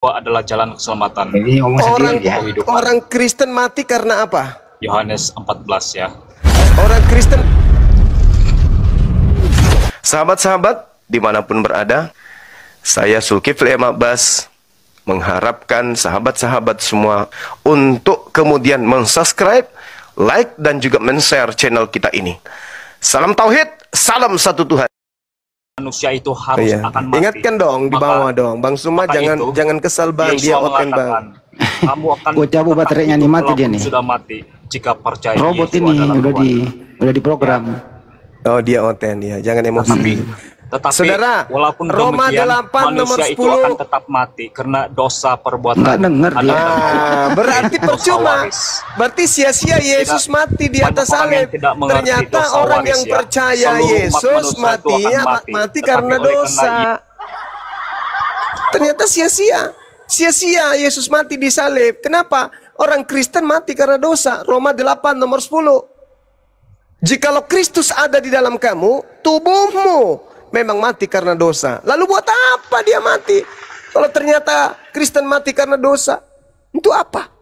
adalah jalan keselamatan. Ini Orang Kristen mati karena apa? Yohanes 14 ya. Orang Kristen. Sahabat-sahabat dimanapun berada, saya Zulkifli M. Abbas mengharapkan sahabat-sahabat semua untuk kemudian mensubscribe, like, dan juga men-share channel kita ini. Salam Tauhid, salam satu Tuhan. Manusia itu harus akan mati. Ingatkan dong di bawah dong, Bang Suma, jangan kesal Bang, dia open Bang. Kamu akan cabut baterainya nih, mati dia nih. Sudah mati jika percaya robot Yesus ini udah diprogram. Oh, dia oten ya, jangan emosi. Tetapi Saudara, walaupun Roma demikian, 8 nomor manusia 10 itu akan tetap mati karena dosa perbuatan. Nggak denger dia. Berarti Dosa percuma. waris. Berarti sia-sia Yesus mati di atas Banyak orang yang salib. tidak mengerti Ternyata dosa orang waris yang ya. percaya Seluruh umat Yesus manusia itu akan mati Tetapi karena oleh dosa. Ternyata sia-sia. Sia-sia Yesus mati di salib. Kenapa? Orang Kristen mati karena dosa. Roma 8 nomor 10. Jikalau Kristus ada di dalam kamu, tubuhmu memang mati karena dosa. Lalu buat apa dia mati? Kalau ternyata Kristen mati karena dosa, itu apa?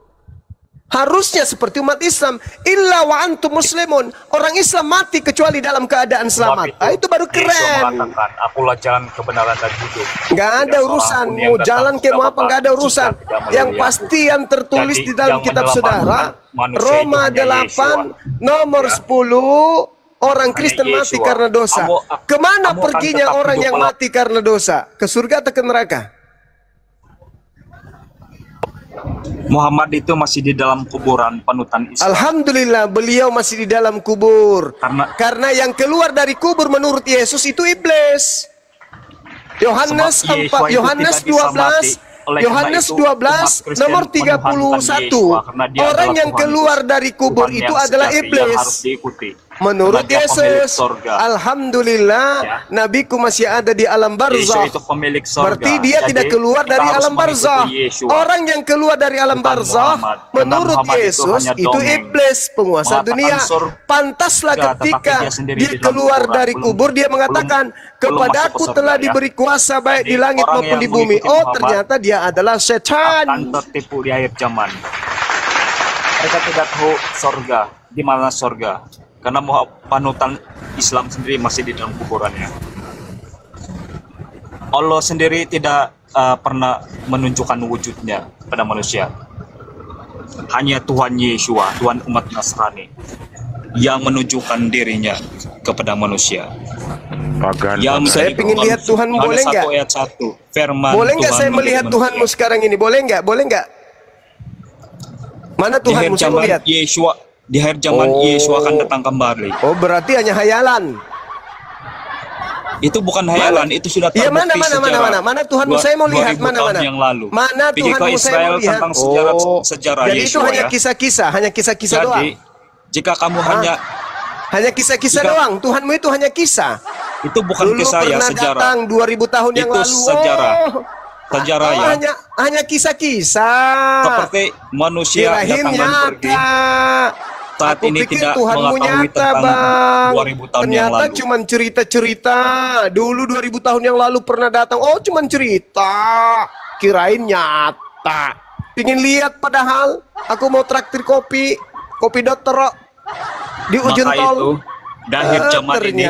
Harusnya seperti umat Islam, illa wa antum muslimun. Orang Islam mati kecuali dalam keadaan selamat. Itu baru Yesus keren. mengatakan, akulah jalan kebenaran dan hidup. Nggak ada urusan mau jalan ke mau apa, nggak ada urusan. Yang pasti yang tertulis di dalam kitab saudara, Roma 8 nomor 10, orang Kristen mati karena dosa. Kemana perginya orang yang mati karena dosa? Ke surga atau ke neraka? Muhammad itu masih di dalam kuburan panutan Islam. Alhamdulillah beliau masih di dalam kubur. Karena yang keluar dari kubur menurut Yesus itu iblis. Yohanes 12 nomor 31. Orang yang keluar dari kubur itu adalah iblis. Menurut Yesus, alhamdulillah, nabiku masih ada di alam barzakh. Berarti dia tidak keluar dari alam barzakh. Orang yang keluar dari alam barzakh, menurut Yesus, itu iblis, penguasa dunia. Pantaslah ketika dia keluar dari kubur, dia mengatakan, kepadaku telah diberi kuasa baik di langit maupun di bumi. Oh, ternyata dia adalah setan. Akan tertipu di akhir zaman. Mereka tidak tahu surga, di mana surga. Karena panutan Islam sendiri masih di dalam kuburannya. Allah sendiri tidak pernah menunjukkan wujudnya kepada manusia. Hanya Tuhan Yeshua, Tuhan umat Nasrani, yang menunjukkan dirinya kepada manusia. Saya ingin lihat Tuhan, boleh nggak? Boleh nggak saya melihat Tuhanmu sekarang ini? Boleh nggak? Boleh nggak? Mana Tuhanmu, saya mau lihat? Yeshua, di akhir zaman Yesus akan datang kembali. Oh, berarti hanya hayalan. Itu bukan hayalan, itu sudah terbukti. Mana Tuhanmu, saya mau lihat. Mana yang lalu. Mana Tuhanmu, saya mau lihat. Tentang sejarah jadi Yesus, itu hanya kisah-kisah, doang. Jadi jika kamu hanya kisah-kisah doang, Tuhanmu itu hanya kisah. Itu bukan kisah ya, sejarah. Datang 2000 tahun yang lalu. Itu sejarah. Sejarah ya. Hanya kisah-kisah. Seperti manusia datang dan pergi. Saat ini tidak Tuhanmu mengetahui nyata, tentang Bang. 2000 tahun yang Ternyata lalu. cuma cerita-cerita. Dulu 2000 tahun yang lalu pernah datang. Oh, cuma cerita. Kirain nyata. Pingin lihat padahal. Aku mau traktir kopi dokter di ujung tol. Itu, di akhir zaman ini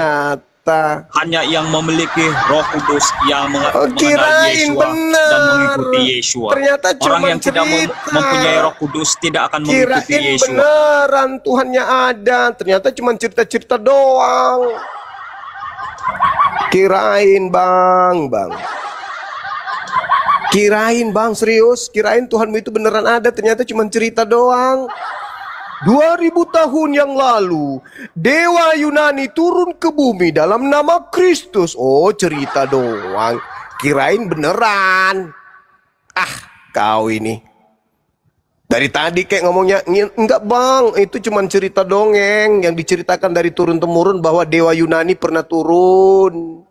hanya yang memiliki Roh Kudus yang mengenal Yeshua dan mengikuti Yeshua. Ternyata orang yang tidak mempunyai Roh Kudus tidak akan mengikuti Yeshua. Beneran Tuhannya ada, ternyata cuma cerita-cerita doang. Kirain bang. Kirain bang, serius. Kirain Tuhanmu itu beneran ada, ternyata cuma cerita doang. 2000 tahun yang lalu, dewa Yunani turun ke bumi dalam nama Kristus. Oh, cerita doang. Kirain beneran. Ah, kau ini. Dari tadi kayak ngomongnya, enggak bang, itu cuma cerita dongeng yang diceritakan dari turun-temurun bahwa dewa Yunani pernah turun.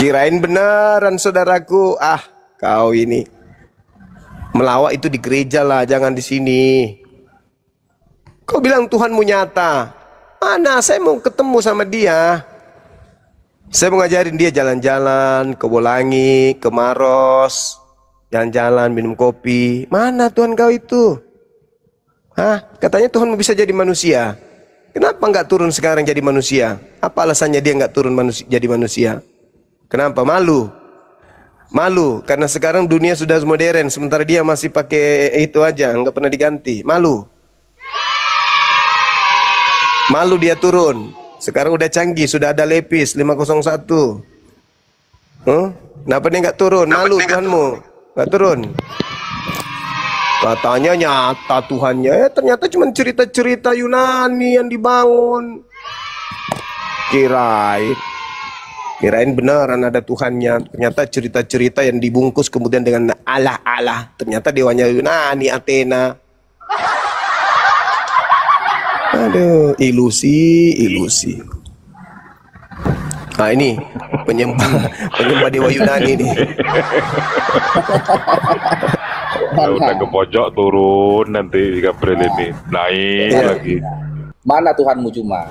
Kirain beneran, saudaraku. Ah, kau ini. Melawak itu di gereja lah, jangan di sini. Kau bilang Tuhanmu nyata. Mana saya mau ketemu sama dia. Saya mau ngajarin dia jalan-jalan ke Bolangi, ke Maros, jalan-jalan minum kopi. Mana Tuhan kau itu? Hah? Katanya Tuhan bisa jadi manusia. Kenapa nggak turun sekarang jadi manusia? Apa alasannya dia nggak turun jadi manusia? Kenapa? Malu. Malu karena sekarang dunia sudah modern, sementara dia masih pakai itu aja, nggak pernah diganti. Malu. Malu dia turun. Sekarang udah canggih, sudah ada lepis 501. Kenapa dia nggak turun? Malu Tuhanmu, nggak turun. Katanya nyata Tuhannya, ternyata cuma cerita-cerita Yunani yang dibangun. Kirain beneran ada Tuhannya. Ternyata cerita-cerita yang dibungkus kemudian dengan Allah. Ternyata dewanya Yunani, Athena. Aduh, ilusi. Nah ini penyembah dewa Yunani nih. Udah ke pojok turun nanti Gabriel ini naik lagi. Mana Tuhanmu cuma?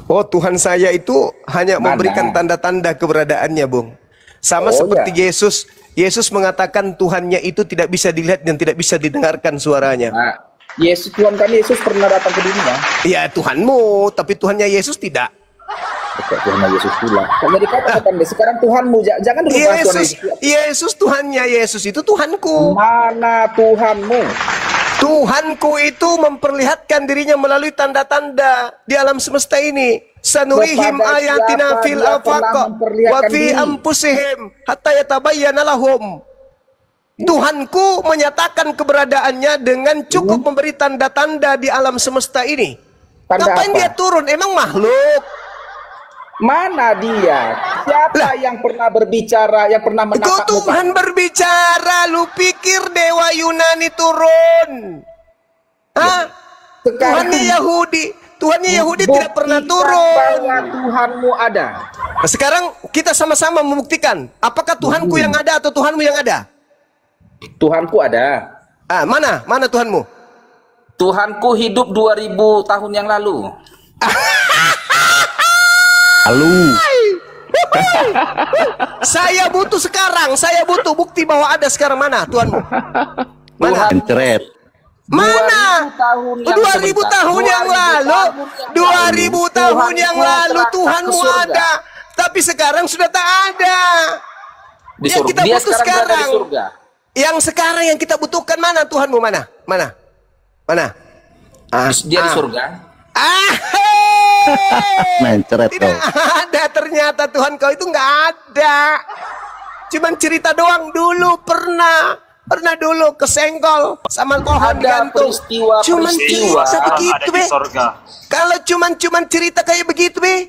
Oh, Tuhan saya itu hanya memberikan tanda-tanda keberadaannya, Bung. Sama seperti Yesus. Yesus mengatakan Tuhannya itu tidak bisa dilihat dan tidak bisa didengarkan suaranya. Nah, Tuhan kami Yesus pernah datang ke dunia. Ya Tuhanmu, tapi Tuhannya Yesus tidak. Tuhan Yesus pula. Jadi katakan deh, sekarang Tuhanmu jangan dulu Yesus Tuhannya Yesus itu Tuhanku. Mana Tuhanmu? Tuhanku itu memperlihatkan dirinya melalui tanda-tanda di alam semesta ini. Sanurihim ayatina fil afaq wa fi anfusihim hatta yatabayyana lahum. Tuhanku menyatakan keberadaannya dengan cukup memberi tanda-tanda di alam semesta ini. Ngapain dia turun? Emang makhluk? Mana dia? Siapa yang pernah berbicara, yang pernah menatap Tuhan berbicara, lu pikir dewa Yunani turun? Hah? Tuhannya Yahudi tidak pernah turun. Bahwa Tuhanmu ada. Nah, sekarang kita sama-sama membuktikan apakah Tuhanku yang ada atau Tuhanmu yang ada? Tuhanku ada. Mana Tuhanmu? Tuhanku hidup 2000 tahun yang lalu. Saya butuh sekarang. Saya butuh bukti bahwa ada sekarang. Mana Tuhanmu? Mana? Mana? 2000 tahun yang lalu. 2000 tahun yang lalu Tuhanmu ada. Tapi sekarang sudah tak ada. Yang kita butuh sekarang. Yang sekarang yang kita butuhkan mana Tuhanmu? Mana? Dia di surga. Tidak ada, ternyata Tuhan kau itu nggak ada. Cuman cerita doang. Dulu pernah dulu kesenggol sama pohon gantung. Cuman cerita begitu be. Kalau cuman cerita kayak begitu be.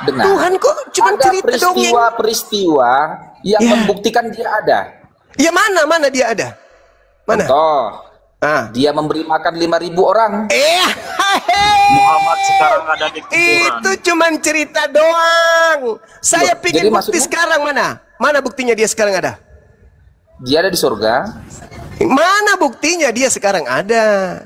Benar. Tuhan kok cuman cerita dongeng. Peristiwa yang membuktikan dia ada. Ya mana dia ada? Mana? Contoh. Dia memberi makan 5.000 orang. Muhammad sekarang ada di kuburan. Itu cuman cerita doang. Saya pingin bukti sekarang mana? Mana buktinya dia sekarang ada? Dia ada di surga. Mana buktinya dia sekarang ada?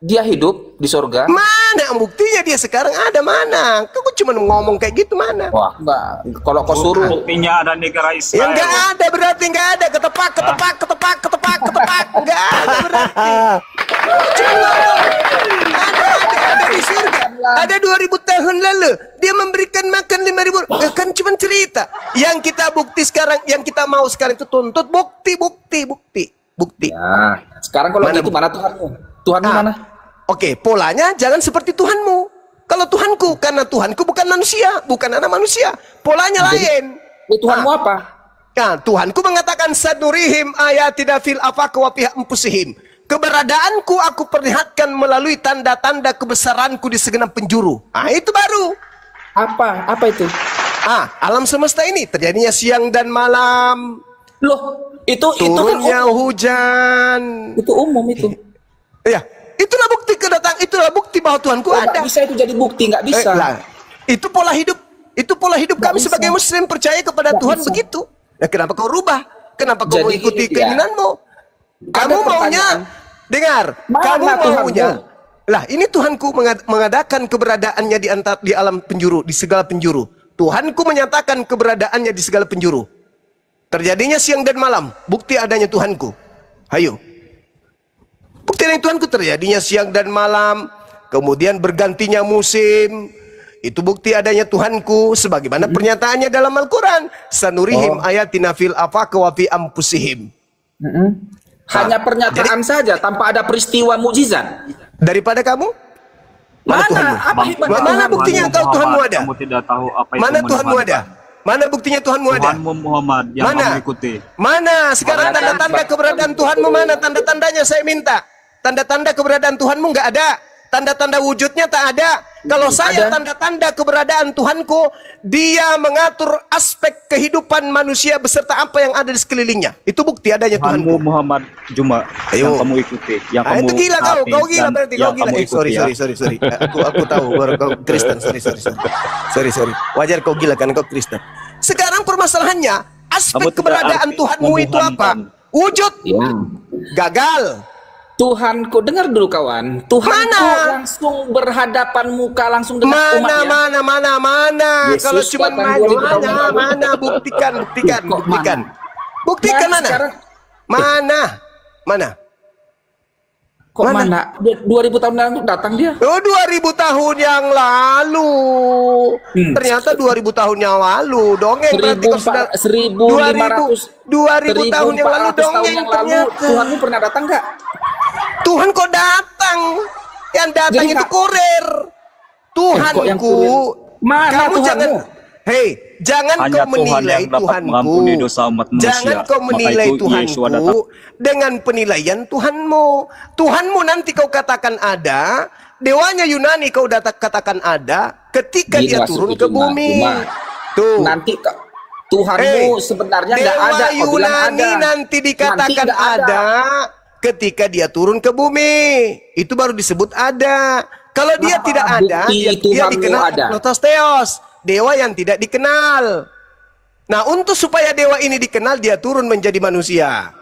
Dia hidup di surga. Mana buktinya dia sekarang ada? Mana? Kau cuma ngomong kayak gitu mana? Wah, enggak. Kalau kau suruh. Buktinya ada negara Israel. Ya enggak ada, berarti enggak ada. Ketepak. Enggak ada berarti. Cuma ada di surga. Ada 2000 tahun lalu dia memberikan makan 5.000. Kan cuma cerita. Yang kita bukti sekarang, yang kita mau sekarang itu tuntut bukti. Nah, sekarang kalau gitu mana Tuhanmu? Tuhanmu mana? Oke, polanya jangan seperti Tuhanmu. Kalau Tuhanku, karena Tuhanku bukan manusia, bukan anak manusia. Polanya lain. Tuhanmu apa? Nah, Tuhanku mengatakan sanurihim ayatina fil afaq wa fi anfusihim. Keberadaanku aku perlihatkan melalui tanda-tanda kebesaranku di segenap penjuru. Itu baru. Apa itu? Alam semesta ini terjadinya siang dan malam. Loh, itu turunnya kan hujan. Itu umum itu. Ya, itulah bukti kedatangan, itulah bukti bahwa Tuhanku ada. Nggak bisa itu jadi bukti, nggak bisa. Itu pola hidup kami sebagai Muslim, percaya kepada Tuhan begitu. Nah, kenapa kau rubah? Kenapa kau mengikuti keinginanmu? Kamu maunya, dengar, kamu maunya. Lah, ini Tuhanku mengadakan keberadaannya di alam penjuru, di segala penjuru. Tuhanku menyatakan keberadaannya di segala penjuru. Terjadinya siang dan malam, bukti adanya Tuhanku. Hayo. Bukti adanya Tuhanku terjadinya siang dan malam, kemudian bergantinya musim. Itu bukti adanya Tuhanku sebagaimana pernyataannya dalam Al-Quran. Sanurihim ayatina fil afaqi wa fi anfusihim. Hanya pernyataan saja tanpa ada peristiwa mukjizat. Daripada kamu? Mana buktinya engkau Tuhanmu ada? Kamu tidak tahu apa itu Mana Tuhanmu ada? Mana buktinya Tuhanmu ada? Tuhanmu Muhammad yang kamu ikuti. Mana? Sekarang tanda-tanda keberadaan Tuhanmu mana? Tanda-tandanya saya minta. Tanda-tanda keberadaan Tuhanmu nggak ada. Tanda-tanda wujudnya tak ada. Kalau saya tanda-tanda keberadaan Tuhanku, dia mengatur aspek kehidupan manusia beserta apa yang ada di sekelilingnya. Itu bukti adanya Tuhanku. Tuhanmu Muhammad Juma yang kamu ikuti, yang kamu itu gila kau gila berarti kau gila. Sorry. Aku tahu baru kau Kristen. Sorry. Wajar kau gila kan kau Kristen. Sekarang permasalahannya aspek keberadaan Tuhanmu itu apa? Wujud. Gagal. Tuhanku, dengar dulu kawan. Tuhanku langsung berhadapan muka langsung dengan umatnya. Mana? Kalau cuma mana? Buktikan. Buktikan mana? Mana? Kok mana? 2000 tahun lalu datang dia. 2000 tahun yang lalu. Ternyata 2000 tahun yang lalu. Dongeng berarti kau sudah 1500 2000 tahun yang lalu dongeng ternyata. Tuhanmu pernah datang enggak? Tuhan kok datang? Yang datang itu kurir. Tuhanku. Mana Tuhanmu? Jangan kau menilai Tuhanku. Jangan kau menilai Tuhanku dengan penilaian Tuhanmu. Tuhanmu nanti kau katakan ada, dewanya Yunani kau katakan ada ketika dia turun ke bumi. Tuh. Nanti Tuhanmu sebenarnya nggak ada. Dewa Yunani nanti dikatakan ada ketika dia turun ke bumi. Itu baru disebut ada. Kalau dia tidak ada, dia dikenal Protosteos, dewa yang tidak dikenal. Nah, untuk supaya dewa ini dikenal, dia turun menjadi manusia.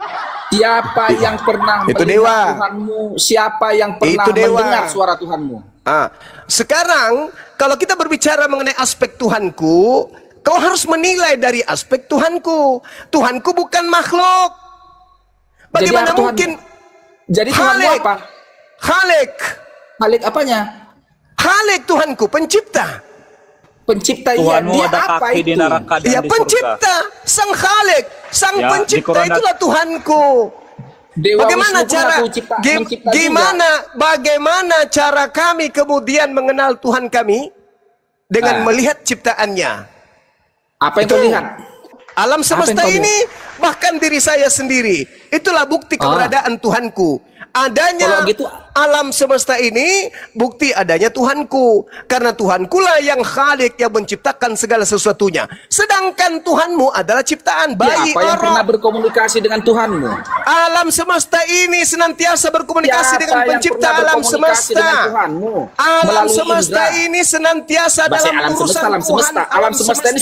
Siapa yang pernah itu melihat dewa. Tuhanmu? Siapa yang pernah mendengar suara Tuhanmu? Sekarang, kalau kita berbicara mengenai aspek Tuhanku, kau harus menilai dari aspek Tuhanku. Tuhanku bukan makhluk. Bagaimana mungkin? Jadi Tuhanmu apa? Khalik apanya? Khalik Tuhanku, pencipta. Pencipta Tuhanmu dia ada apa kaki itu? di neraka dan Ya di pencipta, sang Khalik, sang pencipta itulah Tuhanku. Dewa Bagaimana Wisnu cara bagaimana cara kami kemudian mengenal Tuhan kami dengan melihat ciptaannya? Apa yang kau lihat? Alam semesta ini, bahkan diri saya sendiri, itulah bukti keberadaan Tuhanku. Adanya alam semesta ini bukti adanya Tuhanku, karena Tuhanku lah yang Khalik, yang menciptakan segala sesuatunya. Sedangkan Tuhanmu adalah ciptaan bayi Siapa yang pernah berkomunikasi dengan Tuhanmu? Alam semesta ini senantiasa berkomunikasi dengan pencipta alam semesta. Alam semesta ini senantiasa dalam urusan Tuhan. Alam semesta ini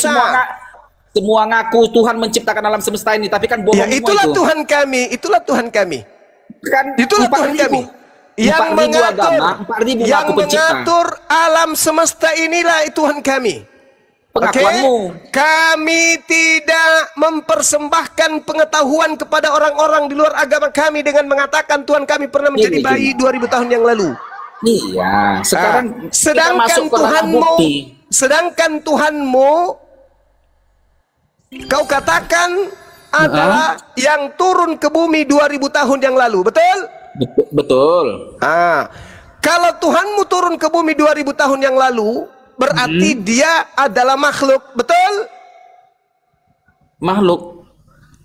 semua ngaku Tuhan menciptakan alam semesta ini, tapi kan bohong. Ya, itulah itu. Tuhan kami, itulah Tuhan kami. Kan itulah Tuhan kami. Yang mengatur alam semesta inilah Tuhan kami. Kami tidak mempersembahkan pengetahuan kepada orang-orang di luar agama kami dengan mengatakan Tuhan kami pernah menjadi bayi 2000 tahun yang lalu. Iya, sedangkan Tuhanmu kau katakan adalah yang turun ke bumi 2000 tahun yang lalu, betul? Betul. Kalau Tuhanmu turun ke bumi 2000 tahun yang lalu, berarti dia adalah makhluk, betul? Makhluk.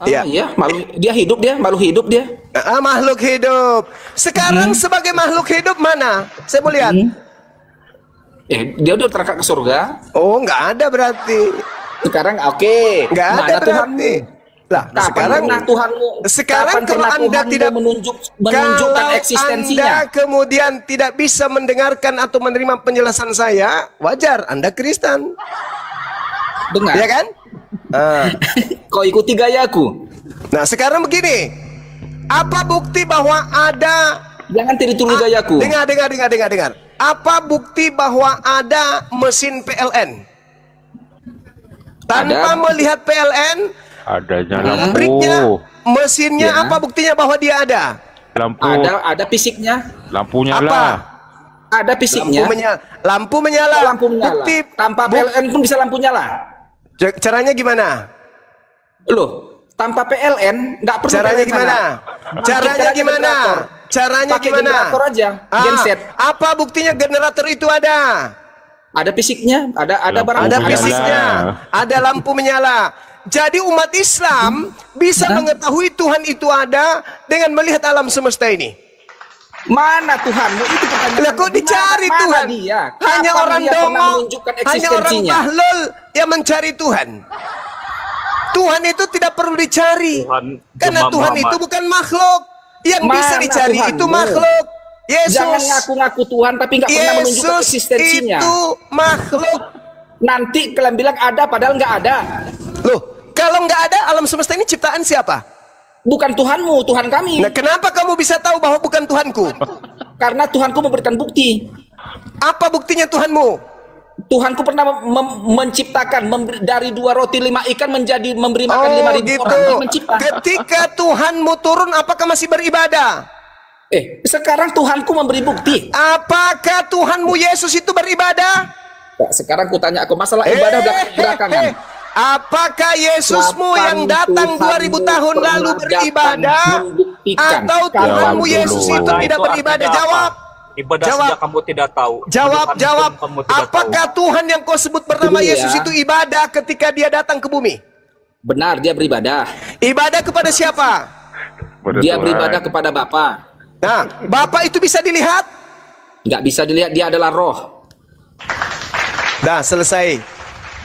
Iya, dia hidup dia, makhluk hidup dia. Makhluk hidup. Sekarang sebagai makhluk hidup mana? Saya mau lihat. Dia udah terangkat ke surga. Oh, nggak ada berarti. Sekarang nggak ada berarti. Lah, sekarang kalau Anda tidak menunjukkan eksistensinya, Anda kemudian tidak bisa mendengarkan atau menerima penjelasan saya, wajar Anda Kristen. Dengar. Ya kan? Kau ikuti gayaku. Nah, sekarang begini. Apa bukti bahwa ada? Jangan tiru gayaku. Dengar. Apa bukti bahwa ada mesin PLN? Tanpa melihat PLN, adanya lampu. pabriknya, mesinnya, apa buktinya bahwa dia ada? Lampu. Ada fisiknya. Lampu Apa? nyala. Ada fisiknya. Lampu menyala. Lampu menyala. Bukti. Tanpa PLN pun bisa lampu nyala. Caranya gimana? Loh, tanpa PLN nggak perlu. Caranya PLN gimana? sana. Caranya gimana? Caranya Pakai gimana? generator aja, genset. Apa buktinya generator itu ada? Ada fisiknya, ada barang. Ada menyala. fisiknya, ada lampu menyala. Jadi umat Islam bisa mengetahui Tuhan itu ada dengan melihat alam semesta ini. Mana Tuhanmu? Itu pertanyaan. Lah kok dicari Mana Tuhan? Dia? Hanya Kapan orang dia pernah dongok, menunjukkan hanya orang eksistensinya? bahlul yang mencari Tuhan. Tuhan itu tidak perlu dicari. Karena Tuhan itu bukan makhluk. Yang bisa Mana dicari Tuhanmu? itu makhluk. Yesus. Jangan ngaku-ngaku Tuhan tapi nggak pernah menunjukkan Yesus eksistensinya. itu makhluk. Nanti kalian bilang ada padahal nggak ada. Loh, kalau nggak ada alam semesta ini ciptaan siapa? Bukan Tuhanmu, Tuhan kami. Nah, kenapa kamu bisa tahu bahwa bukan Tuhanku? Karena Tuhanku memberikan bukti. Apa buktinya Tuhanmu? Tuhanku pernah menciptakan dari 2 roti 5 ikan menjadi memberi makan 5.000 gitu. orang. Dia mencipta. Ketika Tuhanmu turun, apakah masih beribadah? Sekarang Tuhanku memberi bukti. Apakah Tuhanmu Yesus itu beribadah? Ya, sekarang kutanya aku masalah ibadah belakangan. Apakah Yesusmu yang datang 2000 tahun lalu beribadah? Atau Tuhanmu Yesus itu tidak beribadah? Jawab. Ibadah Jawab. saja kamu tidak tahu. Jawab. Kamu tidak Apakah tahu. Tuhan yang kau sebut bernama Yesus itu ibadah ketika dia datang ke bumi? Benar, dia beribadah. Ibadah kepada siapa? Dia beribadah kepada Bapa. Nah, Bapa itu bisa dilihat? Nggak bisa dilihat, dia adalah roh. Dah, selesai.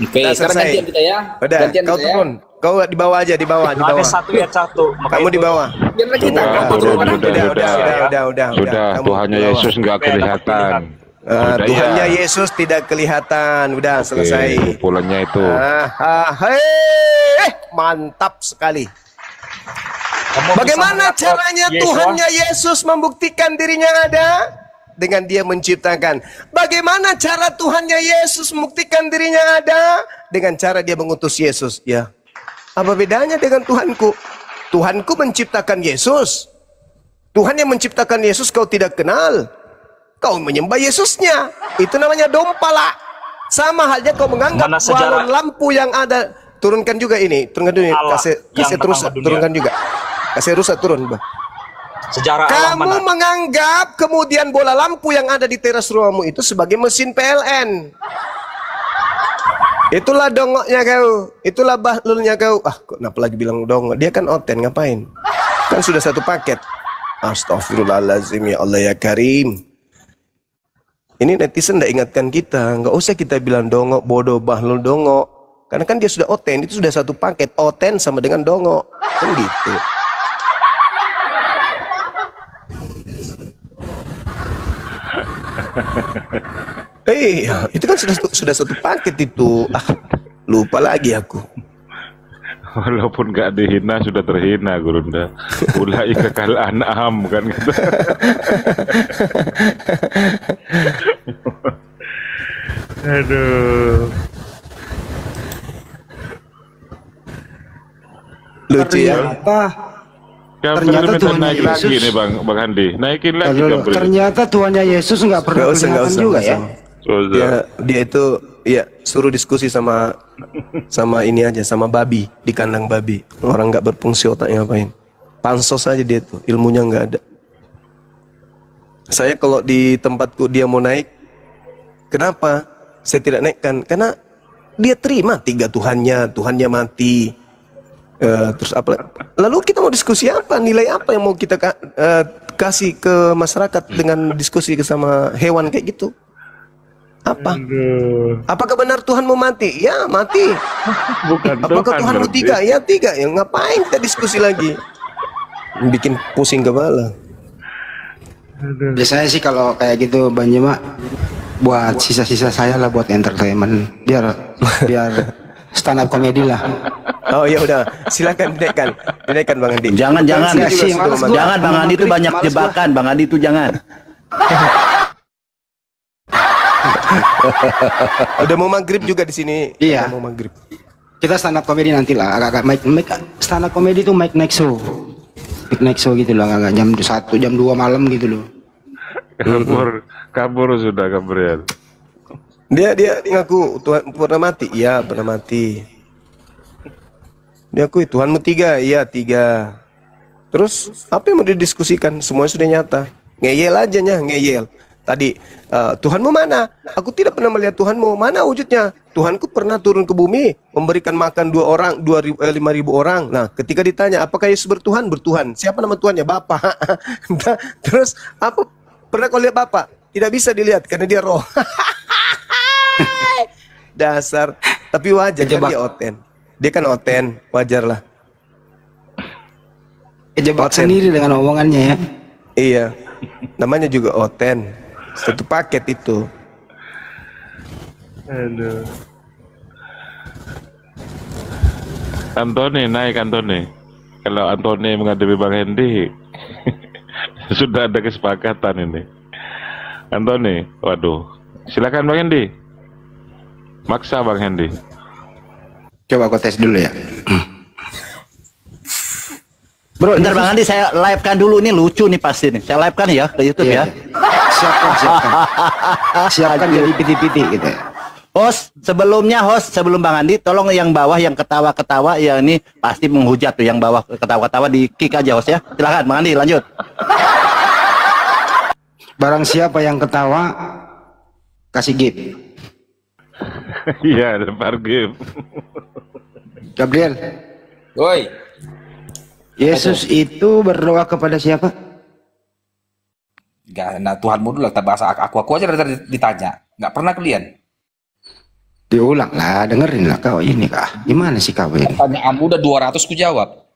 Oke, Dah, sekarang selesai. gantian kita ya. Udah, Gantian kau kita ya. turun. Kau di bawah aja, di bawah. Ada satu ya satu. Kamu di bawah. Biar lagi kita. Sudah, Kamu turun. Udah. Sudah, Kamu Tuhannya di bawah. Yesus nggak kelihatan. Udah, Tuhannya ya. Yesus tidak kelihatan. Udah, selesai. Kumpulannya itu. Mantap sekali. Kamu Bagaimana bisa melihat caranya Yesus? Tuhannya Yesus membuktikan dirinya ada? Dengan dia menciptakan. Bagaimana cara Tuhannya Yesus membuktikan dirinya ada? Dengan cara dia mengutus Yesus. Ya, apa bedanya dengan Tuhanku? Tuhanku menciptakan Yesus. Tuhan yang menciptakan Yesus kau tidak kenal. Kau menyembah Yesusnya. Itu namanya dompala. Sama halnya kau menganggap balon lampu yang ada. Turunkan juga ini. Turunkan dulu ini. Kasih terus. Turunkan juga. Kasih rusak turun. Sejarah kamu menganggap kemudian bola lampu yang ada di teras rumahmu itu sebagai mesin PLN. Itulah dongoknya kau. Itulah bahlulnya kau. Kok kenapa lagi bilang dongok? Dia kan oten, ngapain? Kan sudah satu paket. Astagfirullahaladzim, ya Allah ya Karim. Ini netizen nggak ingatkan kita. Nggak usah kita bilang dongok, bodoh, bahlul, dongok. Karena kan dia sudah oten. Itu sudah satu paket. Oten sama dengan dongok. Kan gitu. Itu kan sudah satu paket itu. Lupa lagi aku. Walaupun gak dihina sudah terhina, Gurunda. Ulai kekal an'am kan gitu. Aduh. Lucu ya. Ternyata Tuhan naik Yesus lagi nih Bang Handi. Naikin lagi gambar. Ternyata Tuhannya Yesus nggak pernah kelihatan juga ya. Dia itu ya suruh diskusi sama ini aja, sama babi di kandang babi. Orang nggak berfungsi otaknya ngapain? Pansos aja dia tuh, ilmunya nggak ada. Saya kalau di tempatku dia mau naik, kenapa saya tidak naikkan? Karena dia terima 3 Tuhannya mati. Terus apa? Lalu kita mau diskusi apa? Nilai apa yang mau kita kasih ke masyarakat dengan diskusi sama hewan kayak gitu? Apa? Apakah benar Tuhan mau mati? Ya mati. Bukan. Apakah Tuhan mau 3? Ya 3. Ya ngapain kita diskusi lagi? Bikin pusing kepala. Biasanya sih kalau kayak gitu Bang Jema buat sisa-sisa saya lah, buat entertainment, biar stand up komedi lah. Oh ya udah, silakan dinaikkan Bang Andi. Jangan Bang Andi itu banyak jebakan, Bang Andi itu jangan. Udah mau maghrib juga di sini. Iya. Udah mau maghrib. Kita stand up komedi nanti lah, agak stand up komedi tuh Mike next show. Mike next show gitu loh, agak jam 1, jam 2 malam gitu loh. Kabur sudah Gabriel. Dia ngaku Tuhan pernah mati. Iya, pernah mati. Dia akui Tuhanmu 3, iya 3. Terus apa yang mau didiskusikan? Semuanya sudah nyata. Ngeyel aja ngeyel. Tadi Tuhanmu mana? Aku tidak pernah melihat Tuhanmu. Mana wujudnya? Tuhanku pernah turun ke bumi, memberikan makan 5.000 orang. Nah, ketika ditanya apakah Yesus bertuhan? Bertuhan. Siapa nama Tuhannya? Bapa. Terus apa? Pernah kau lihat Bapa? Tidak bisa dilihat karena dia roh. Dasar. Tapi wajar kan dia oten. Dia kan oten, wajar lah. Kejebak sendiri dengan omongannya ya. Iya. Namanya juga oten. Satu paket itu. Aduh. Antoni naik Antoni. Kalau Antoni menghadapi Bang Hendy sudah ada kesepakatan ini. Antoni, waduh. Silakan Bang Hendy. Maksa Bang Hendy. Coba aku tes dulu ya. Bro, bentar Bang Andi, saya live kan dulu, ini lucu nih pasti nih. Saya live kan ya ke YouTube ya. Siapkan jadi piti-piti gitu. Host, sebelum Bang Andi, tolong yang bawah yang ketawa-ketawa ya ini pasti menghujat tuh, yang bawah ketawa-ketawa di kick aja host ya. Silakan Bang Andi lanjut. Barang siapa yang ketawa kasih gift. Iya, lempar game. Gabriel. Woi. Yesus itu berdoa kepada siapa? Enggak, nah Tuhanmu dulu lah, kita bahas aku aja dari ditanya. Enggak pernah kalian. Diulang lah, dengerin lah kau ini kah. Gimana sih kau ini? Pertanyaanmu udah 200 ku jawab.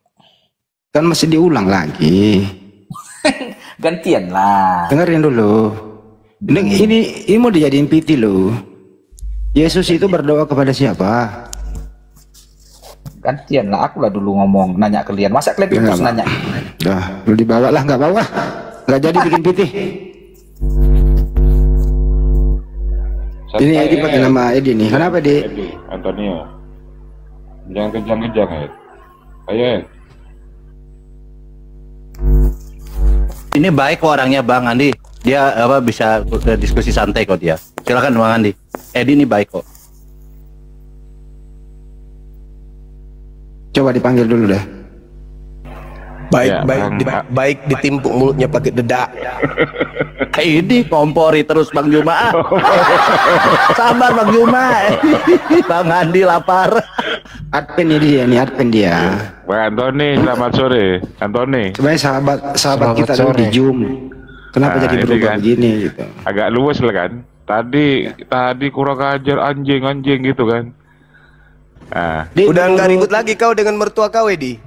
Kan masih diulang lagi. Gantian lah. Dengerin dulu. Ini mau dijadiin PT loh. Yesus itu berdoa kepada siapa? Gantian lah, aku lah dulu ngomong, nanya kalian. Masa kalian terus nanya? Dah, lu dibawa lah, nggak bawa. Nggak jadi bikin piti. Ini Edi pakai nama Edi nih. Kenapa Edi? Antonio. Jangan kejang-kejang ya. Ayo. Ini baik kok orangnya Bang Andi. Dia bisa diskusi santai kok dia. Silakan Bang Andi. Edi ini baik kok. Coba dipanggil dulu deh. Baik ditimpuk mulutnya pakai dedak. Ini kompori terus Bang Juma. Sabar Bang Juma. Bang Andi lapar. Adpen dia nih, Adpen dia. Bang Antoni, selamat sore. Antoni. Sebenarnya sahabat kita dulu di Zoom. Kenapa jadi berubah kan begini gitu? Agak luas lah kan. Tadi kurang ajar anjing gitu kan. Udah nggak ribut lagi kau dengan mertua kau, Edi.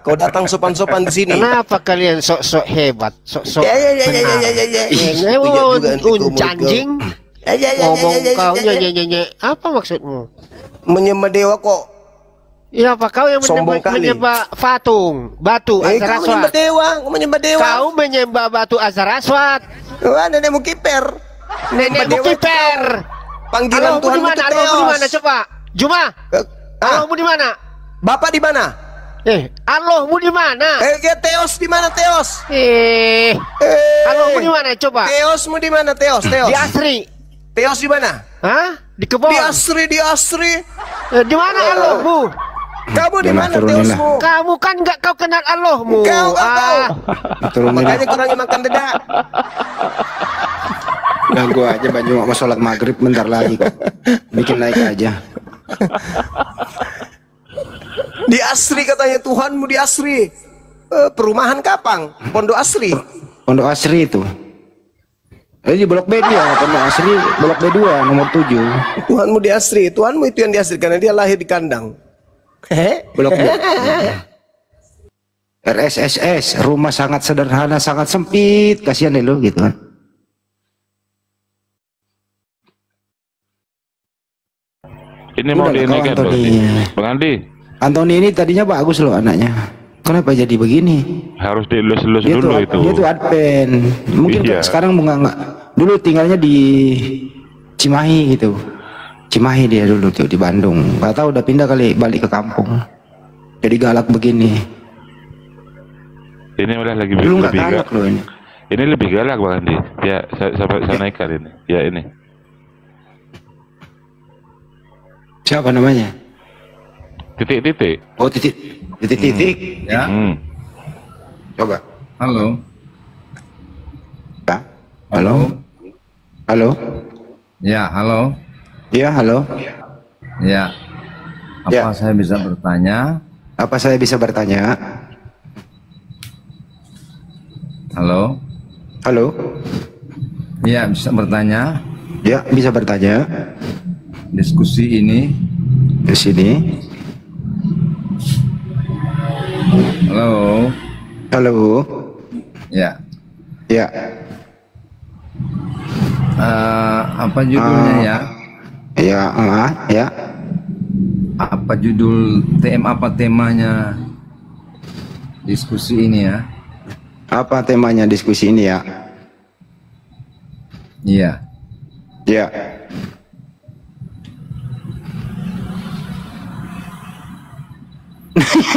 Kau datang sopan-sopan di sini. Kenapa kalian sok-sok hebat, sok-sok anjing? Ngomong kau nyanyi. Apa maksudmu? Menyembah dewa kok. Ya apa kau yang menyembah batu Azar Aswad? Menyembah dewa. Kau menyembah batu Azar Aswad. Wah, nenekmu kiper. Nenekmu kiper. Panggilan Tuhan itu Teos. Allahmu di mana coba? Juma. Allahmu di mana? Bapak di mana? Allahmu di mana? Teos di mana Teos? Allahmu di mana coba? Teosmu di mana Teos? Di Asri. Teos di mana? Hah? Di kebun. Di Asri. Di mana Allahmu? Kamu di mana Teosmu? Kamu kan nggak kau kenal Allahmu. Kau. Makanya kurangi makan dedak. Nah, gua aja Banyu mau sholat maghrib bentar lagi kok. Bikin naik aja. Di Asri katanya Tuhanmu di Asri. Perumahan Kapang, Pondok Asri. Pondok Asri itu. Di Blok B dia, Pondok Asri, Blok B2 nomor 7. Tuhanmu di Asri, Tuhanmu itu yang di Asri karena dia lahir di kandang. Blok B. RSSS, rumah sangat sederhana, sangat sempit. Kasihan deh lo gitu kan. Ini mau diinikan Bang Andi. Antoni ini tadinya bagus loh anaknya. Kenapa jadi begini? Harus dielus-elus dulu itu. Dia tuh Adpen. Mungkin sekarang enggak. Dulu tinggalnya di Cimahi gitu. Cimahi dia dulu tuh di Bandung. Gak tahu udah pindah kali balik ke kampung. Jadi galak begini. Ini udah lagi Dulu nggak lebih galak loh ini. Ini lebih galak Bang Andi. Ya, saya naikkan ini. Ya ini. Siapa namanya? Titik-titik. Oh titik. Ya. Coba. Halo. Ya. Halo. Halo. Ya, halo. Iya, halo. Ya. Apa saya bisa bertanya? Apa saya bisa bertanya? Halo. Halo. Ya, bisa bertanya. Ya, bisa bertanya. Diskusi ini Di sini. Halo. Halo. Ya. Ya. Apa judulnya ya? Ya, ya. Apa judul apa temanya diskusi ini ya? Apa temanya diskusi ini ya? Iya. Ya.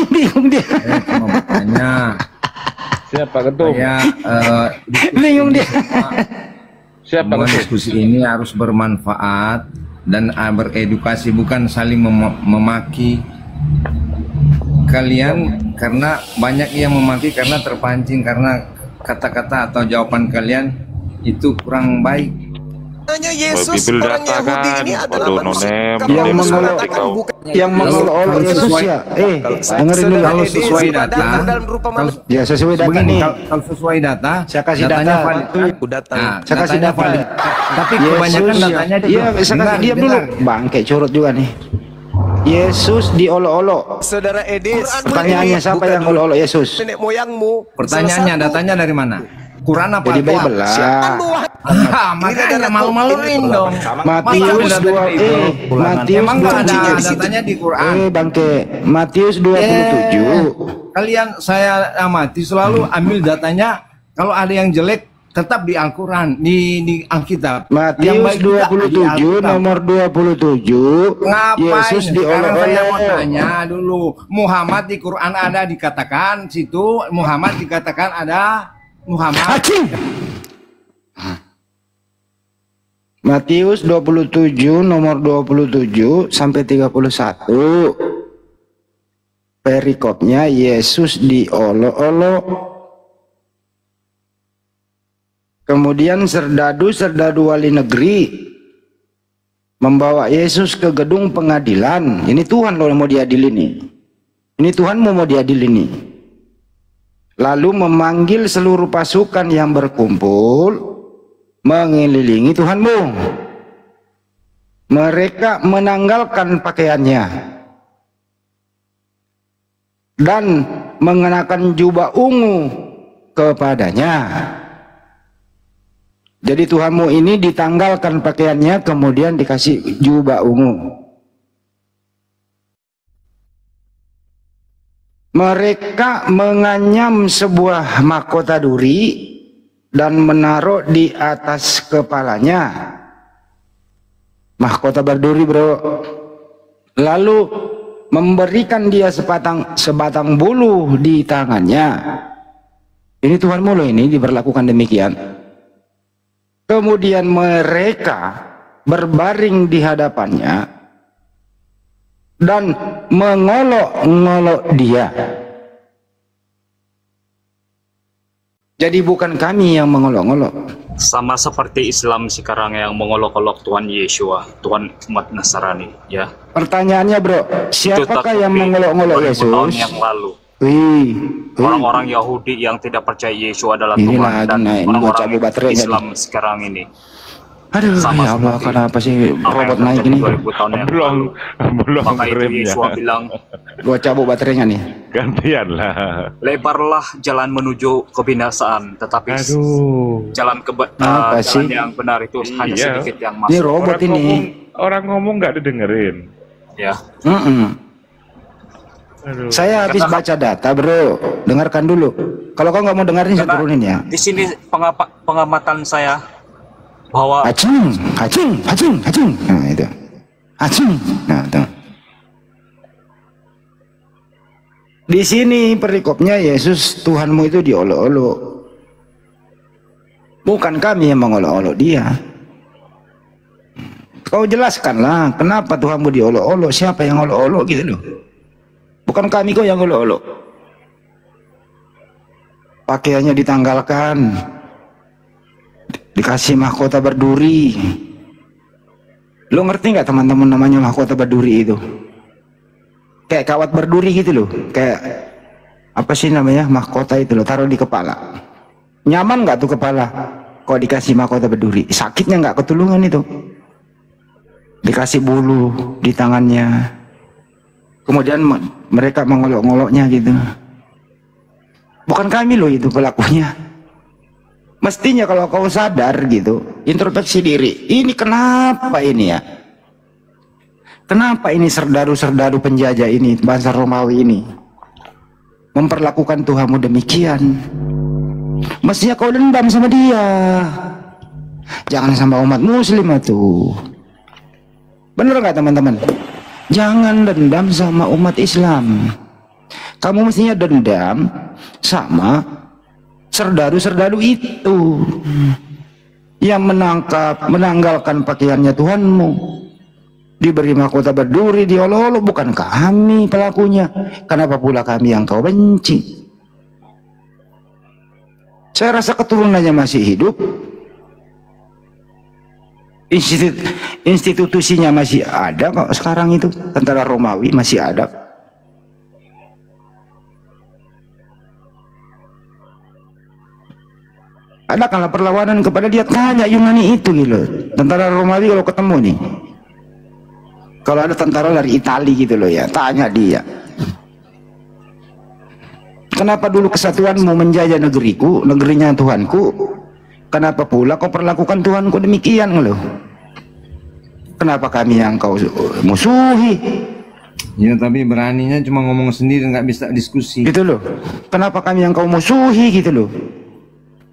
Bingung dia. Saya cuma bertanya. Siapa ketum? Bingung dia. Siapa Semua ketum? diskusi ini harus bermanfaat dan beredukasi, bukan saling memaki kalian, karena banyak yang memaki karena terpancing karena kata-kata atau jawaban kalian itu kurang baik. Hanya Yesus People orang data Yahudi kan, ini adalah waduh, manusia. nonem, Kalau yang Yesus mengolok- mengatakan bukan Yang mengolok-olok Yesus ya. Dengerin dulu. Kalau sesuai Yesus data, datang dalam rupa manusia. Ya, sesuai data begini, nih. kalau sesuai data, Saya kasih datanya data. valid. Nah, Saya kasih datanya data. valid. Tapi kebanyakan datanya Iya, saya kasih diam dulu. Bangke curut juga nih. Yesus diolok-olok. Saudara Edis, Pertanyaannya siapa bukan yang olok-olok Yesus? nenek moyangmu. Pertanyaannya, Salah satu. datanya dari mana? Quran apa? Jadi Bible lah. Makanya malu-maluin dong. Matius 2 Matius Emang nggak ada 27. datanya di Quran? Bangke. Matius 27. Kalian saya amati selalu ambil datanya. Kalau ada yang jelek tetap di Al-Quran, di Alkitab. Yang Matius baik juga di 27 Alkitab. nomor 27. Ngapain? Yesus Sekarang saya mau diolok-olok. tanya dulu. Muhammad di Quran ada dikatakan situ. Muhammad dikatakan ada Muhammad. Acing. Matius 27 nomor 27 sampai 31. Perikopnya Yesus diolok-olok. Kemudian serdadu wali negeri membawa Yesus ke gedung pengadilan. Ini Tuhan loh yang mau diadili nih. Ini Tuhan mau diadili nih. Lalu memanggil seluruh pasukan yang berkumpul mengelilingi Tuhanmu. Mereka menanggalkan pakaiannya dan mengenakan jubah ungu kepadanya. Jadi Tuhanmu ini ditanggalkan pakaiannya, kemudian dikasih jubah ungu. Mereka menganyam sebuah mahkota duri dan menaruh di atas kepalanya. Mahkota berduri, bro. Lalu memberikan dia sebatang bulu di tangannya. Ini Tuhanmu loh, ini diberlakukan demikian. Kemudian mereka berbaring di hadapannya dan mengolok-ngolok dia. Jadi bukan kami yang mengolok-ngolok. Sama seperti Islam sekarang yang mengolok-olok Tuhan Yeshua, Tuhan umat Nasrani, ya. Pertanyaannya, bro, siapakah yang mengolok-ngolok 2000 tahun Yesus? yang lalu. Orang-orang Yahudi yang tidak percaya Yeshua adalah Ini Tuhan, lagi dan naik, ini orang-orang bocah baterai Islam sekarang ini. Aduh, Sama ya Allah, seperti kenapa sih apa robot yang naik terjadi ini? 2000 tahun yang lalu. belum Maka itu remnya. Yeshua bilang, Gua cabut baterainya nih. Gantian lah. lebarlah jalan menuju kebinasaan, tetapi jalan Apa sih? jalan yang benar itu hanya Iya. sedikit yang Ini masuk. robot ini. Orang ngomong nggak didengerin. Ya. Saya habis baca data, bro. Dengarkan dulu. Kalau kau nggak mau dengerin, saya Karena turunin ya. di sini pengamatan saya bahwa Acung. Nah, itu. Acung. Nah, tuh. Di sini perikopnya Yesus Tuhanmu itu diolok-olok. Bukan kami yang mengolok-olok dia. Kau jelaskanlah kenapa Tuhanmu diolok-olok, siapa yang olok-olok gitu loh. Bukan kami kok yang olok-olok. Pakaiannya ditanggalkan, dikasih mahkota berduri. Lo ngerti nggak teman-teman namanya mahkota berduri itu? Kayak kawat berduri gitu loh, kayak apa sih namanya mahkota itu loh, taruh di kepala. Nyaman nggak tuh kepala kalau dikasih mahkota berduri? Sakitnya nggak ketulungan itu? Dikasih bulu di tangannya, kemudian mereka mengolok-ngoloknya gitu. Bukan kami loh itu pelakunya. Mestinya kalau kau sadar gitu, introspeksi diri, ini kenapa ini ya? Kenapa ini serdaru-serdaru penjajah ini, bangsa Romawi ini memperlakukan Tuhanmu demikian? Mestinya kau dendam sama dia, jangan sama umat muslim tuh. Bener nggak teman-teman? Jangan dendam sama umat Islam. Kamu mestinya dendam sama serdaru-serdaru itu yang menanggalkan pakaiannya Tuhanmu, diberi mahkota berduri, diolok-olok. Bukan kami pelakunya. Kenapa pula kami yang kau benci? Saya rasa keturunannya masih hidup, institusinya masih ada kok sekarang itu. Tentara Romawi masih ada. Ada kalau perlawanan kepada dia, tanya Yunani itu gitu. Tentara Romawi kalau ketemu nih, kalau ada tentara dari Italia gitu loh ya, tanya dia, kenapa dulu kesatuanmu menjajah negeriku, negerinya Tuhanku? Kenapa pula kau perlakukan Tuhanku demikian loh? Kenapa kami yang kau musuhi? Ya tapi beraninya cuma ngomong sendiri, nggak bisa diskusi. Gitu loh. Kenapa kami yang kau musuhi gitu loh?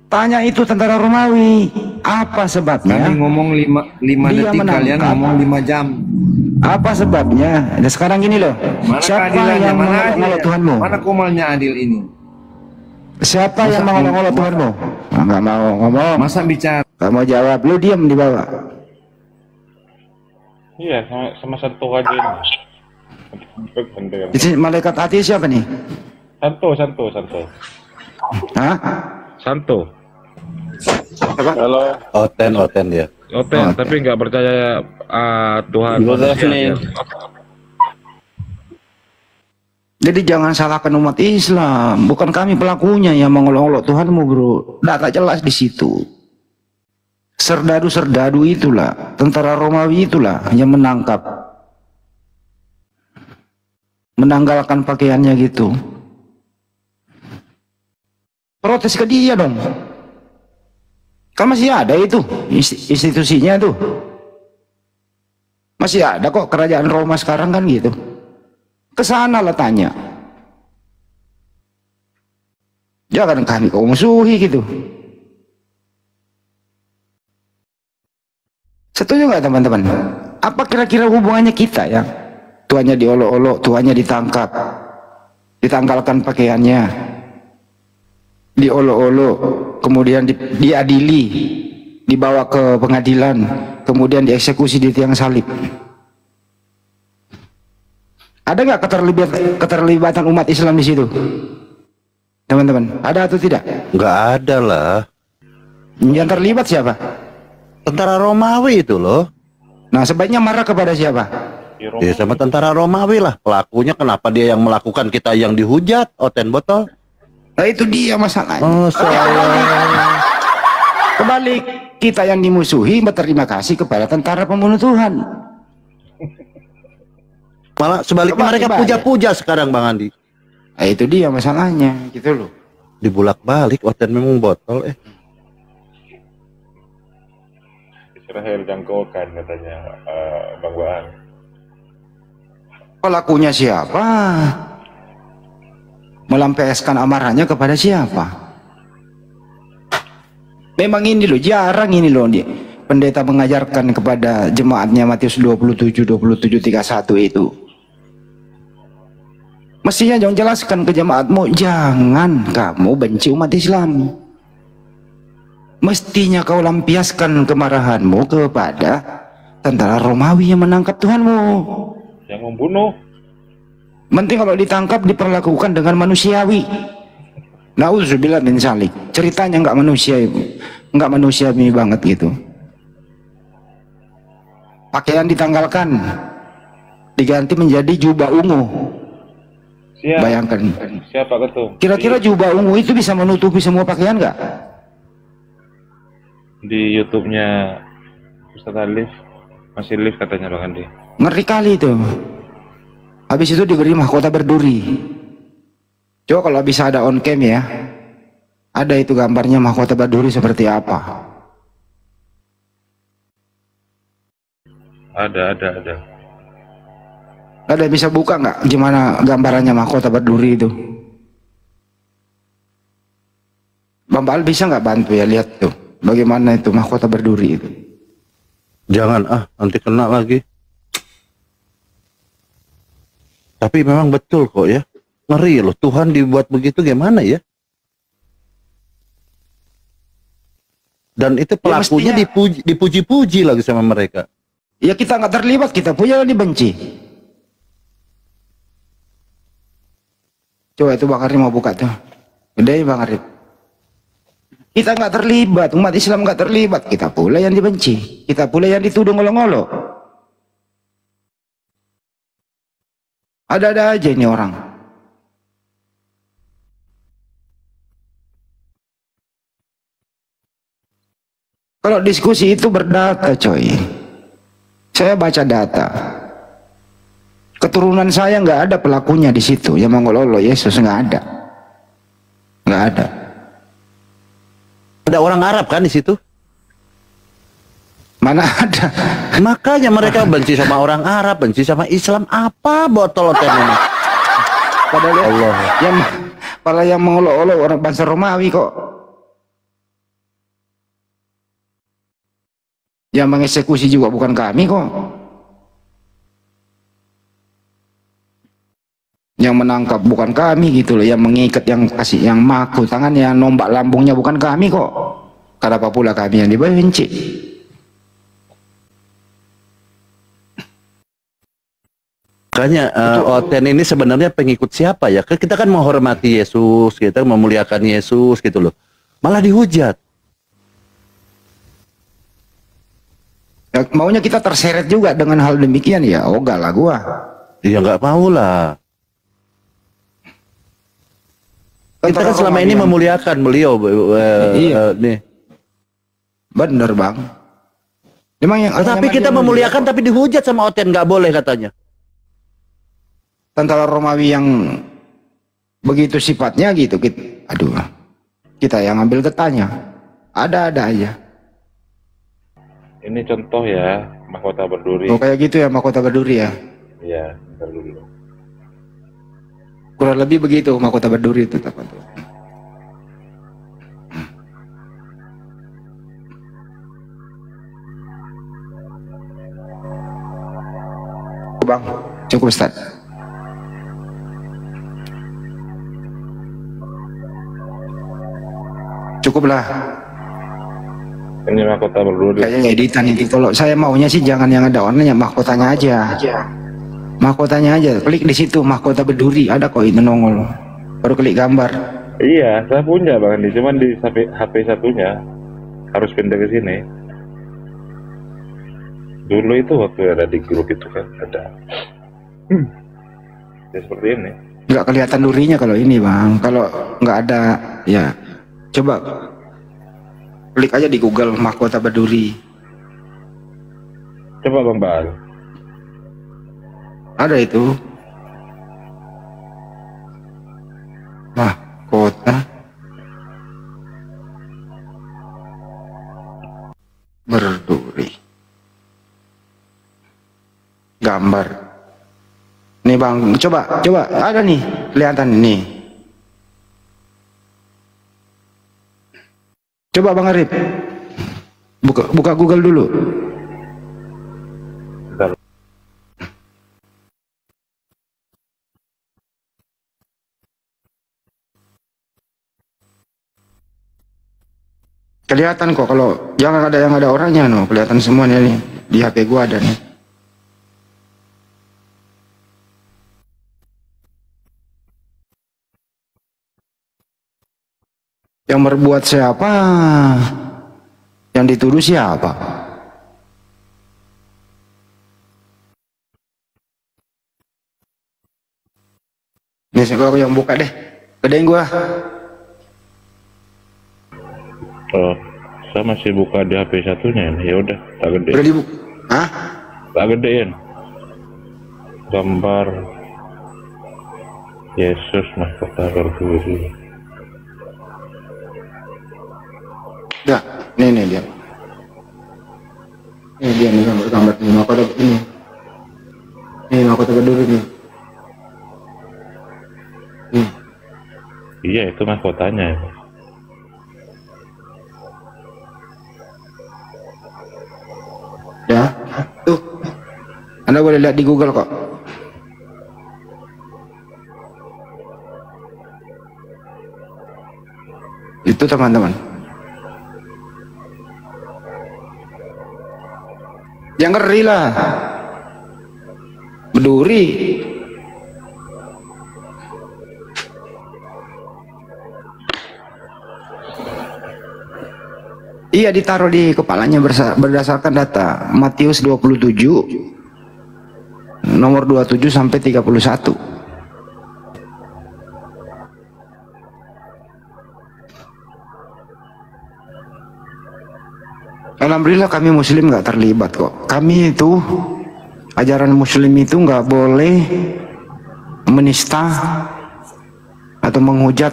Tanya itu tentara Romawi, apa sebabnya? Kami ngomong 5 detik, kalian ngomong 5 jam. Apa sebabnya? Dan sekarang gini loh, mana siapa yang mengolok-olok Tuhanmu? Mana komalnya adil ini? Siapa yang mengolok-olok Tuhanmu? Nah, nggak mau ngomong. Masa bicara? Gak mau jawab, lu diam di bawah. Iya, sama satu aja ini. Di sini malaikat hati siapa nih? Santo. Hah? Santo. Apa? Halo. Oten dia. Oten, tapi nggak percaya Tuhan. Jadi jangan salahkan umat Islam, bukan kami pelakunya yang mengolok-olok Tuhanmu, bro. Data jelas di situ. Serdadu-serdadu itulah, tentara Romawi itulah yang menanggalkan pakaiannya gitu. Protes ke dia dong. Kan masih ada itu institusinya tuh. Masih ada kok kerajaan Roma sekarang kan gitu. Kesana lah tanya. Jangan kami kau musuhi gitu. Setuju nggak teman-teman? Apa kira-kira hubungannya kita ya? Tuannya diolok-olok, tuannya ditangkap, ditanggalkan pakaiannya, diolok-olok, kemudian diadili, dibawa ke pengadilan, kemudian dieksekusi di tiang salib. Ada nggak keterlibatan umat Islam di situ, teman-teman? Ada atau tidak? Nggak ada lah. Yang terlibat siapa? Tentara Romawi itu loh. Nah, sebaiknya marah kepada siapa? Ya sama tentara Romawi lah. Pelakunya kenapa dia yang melakukan, kita yang dihujat? Oten botol. Nah itu dia masalahnya. Oh, kebalik, kita yang dimusuhi berterima kasih kepada tentara pembunuh Tuhan. Malah sebaliknya mereka puja-puja sekarang Bang Andi. Nah itu dia masalahnya gitu loh. Dibulak-balik, Oten memang botol Israel jangkaukan katanya Bang Baan. Pelakunya siapa? Melampiaskan amarahnya kepada siapa? Memang ini loh, jarang ini loh dia. pendeta mengajarkan kepada jemaatnya Matius 27:31 itu. Mestinya jangan jelaskan ke jemaatmu, jangan kamu benci umat Islam. Mestinya kau lampiaskan kemarahanmu kepada tentara Romawi yang menangkap Tuhanmu, yang membunuh. penting kalau ditangkap diperlakukan dengan manusiawi. Nauzubillah min zalik. Ceritanya nggak manusiawi banget gitu. Pakaian ditanggalkan, diganti menjadi jubah ungu. Bayangkan. Siapa ketum? Kira-kira jubah ungu itu bisa menutupi semua pakaian nggak? Di YouTube-nya Ustaz Alif masih live katanya Bang Andi. Ngeri kali itu. Habis itu diberi mahkota berduri. Coba kalau bisa ada on cam ya, ada itu gambarnya mahkota berduri seperti apa? Ada. Ada bisa buka nggak gimana gambarannya mahkota berduri itu? Bang Baal bisa nggak bantu ya lihat tuh bagaimana itu mahkota berduri itu? Jangan nanti kena lagi. Tapi memang betul kok ya, ngeri loh, Tuhan dibuat begitu gimana ya? Dan itu pelakunya ya, dipuji-puji lagi sama mereka. Ya kita nggak terlibat, kita punya dibenci. Coba itu Bang Arif mau buka tuh. Udah ya Bang Arif. Kita nggak terlibat, umat Islam nggak terlibat, kita pula yang dibenci, kita pula yang dituduh ngolo-ngolo. Ada-ada aja ini orang. Kalau diskusi itu berdata coy. Saya baca data. Keturunan saya nggak ada pelakunya di situ yang mengolok Yesus, nggak ada. Nggak ada. Ada orang Arab kan di situ? Mana ada? Makanya mereka benci sama orang Arab, benci sama Islam. Apa botol ini? Padahal Allah. Yang mengolok-olok orang bangsa Romawi kok. Yang mengeksekusi juga bukan kami kok. Yang menangkap bukan kami gitu loh, yang mengikat, yang kasih, yang maku tangan, yang nombak lambungnya bukan kami kok. Kenapa pula kami yang dibenci? Makanya Oten ini sebenarnya pengikut siapa ya? Kita kan menghormati Yesus, kita memuliakan Yesus gitu loh. Malah dihujat. Ya, maunya kita terseret juga dengan hal demikian ya? Oh enggak lah gua. Ya nggak mau lah. Kita kan selama ini memuliakan beliau. Iya. Nih. Bener Bang. Memang yang tapi kita memuliakan tapi dihujat sama Oten, nggak boleh katanya. Tentara Romawi yang begitu sifatnya gitu, kita yang ambil getahnya. Ada-ada aja. Ini contoh ya, mahkota berduri. Oh kayak gitu ya mahkota berduri ya? Iya, bentar dulu. Kurang lebih begitu mahkota berduri itu teman tuh. Bang, cukup Ustaz. Cukuplah. Ini mahkota berduri. Kayaknya editan itu. Kalau saya maunya sih jangan yang ada warnanya, mahkotanya aja. Mahkotanya aja. Klik di situ mahkota berduri, ada kok itu nongol. Baru klik gambar. Iya, saya punya Bang Andi, cuman di HP satunya harus pindah ke sini. Dulu itu waktu ada di grup itu kan ada. Ya seperti ini. Nggak kelihatan durinya kalau ini Bang. Kalau nggak ada, ya coba klik aja di Google mahkota berduri. Coba Bang Baal. Ada itu. Mahkota berduri. Gambar. Nih Bang, coba ada nih, kelihatan ini. Coba Bang Arif. Buka Google dulu. Bentar. Kelihatan kok kalau jangan ada yang ada orangnya, no. Kelihatan semuanya nih di HP gua ada nih. Yang berbuat siapa? Yang dituduh siapa? Biasanya kalau yang buka deh, gedein gua. Oh, saya masih buka di HP satunya. Ya udah, tak gede. Udah dibuka? Hah? Tak gedein. Gambar Yesus mahkota berduri. Ya, nih dia. Ini dia nih gambar nih, mahkota ini. Ini mahkota berduri nih. Iya, itu mahkotanya. Ya, tuh. Anda boleh lihat di Google kok. Itu teman-teman. Yang ngeri lah. Berduri. Iya, ditaruh di kepalanya berdasarkan data Matius 27 nomor 27 sampai 31. Alhamdulillah kami muslim nggak terlibat kok. Kami itu ajaran muslim itu nggak boleh menista atau menghujat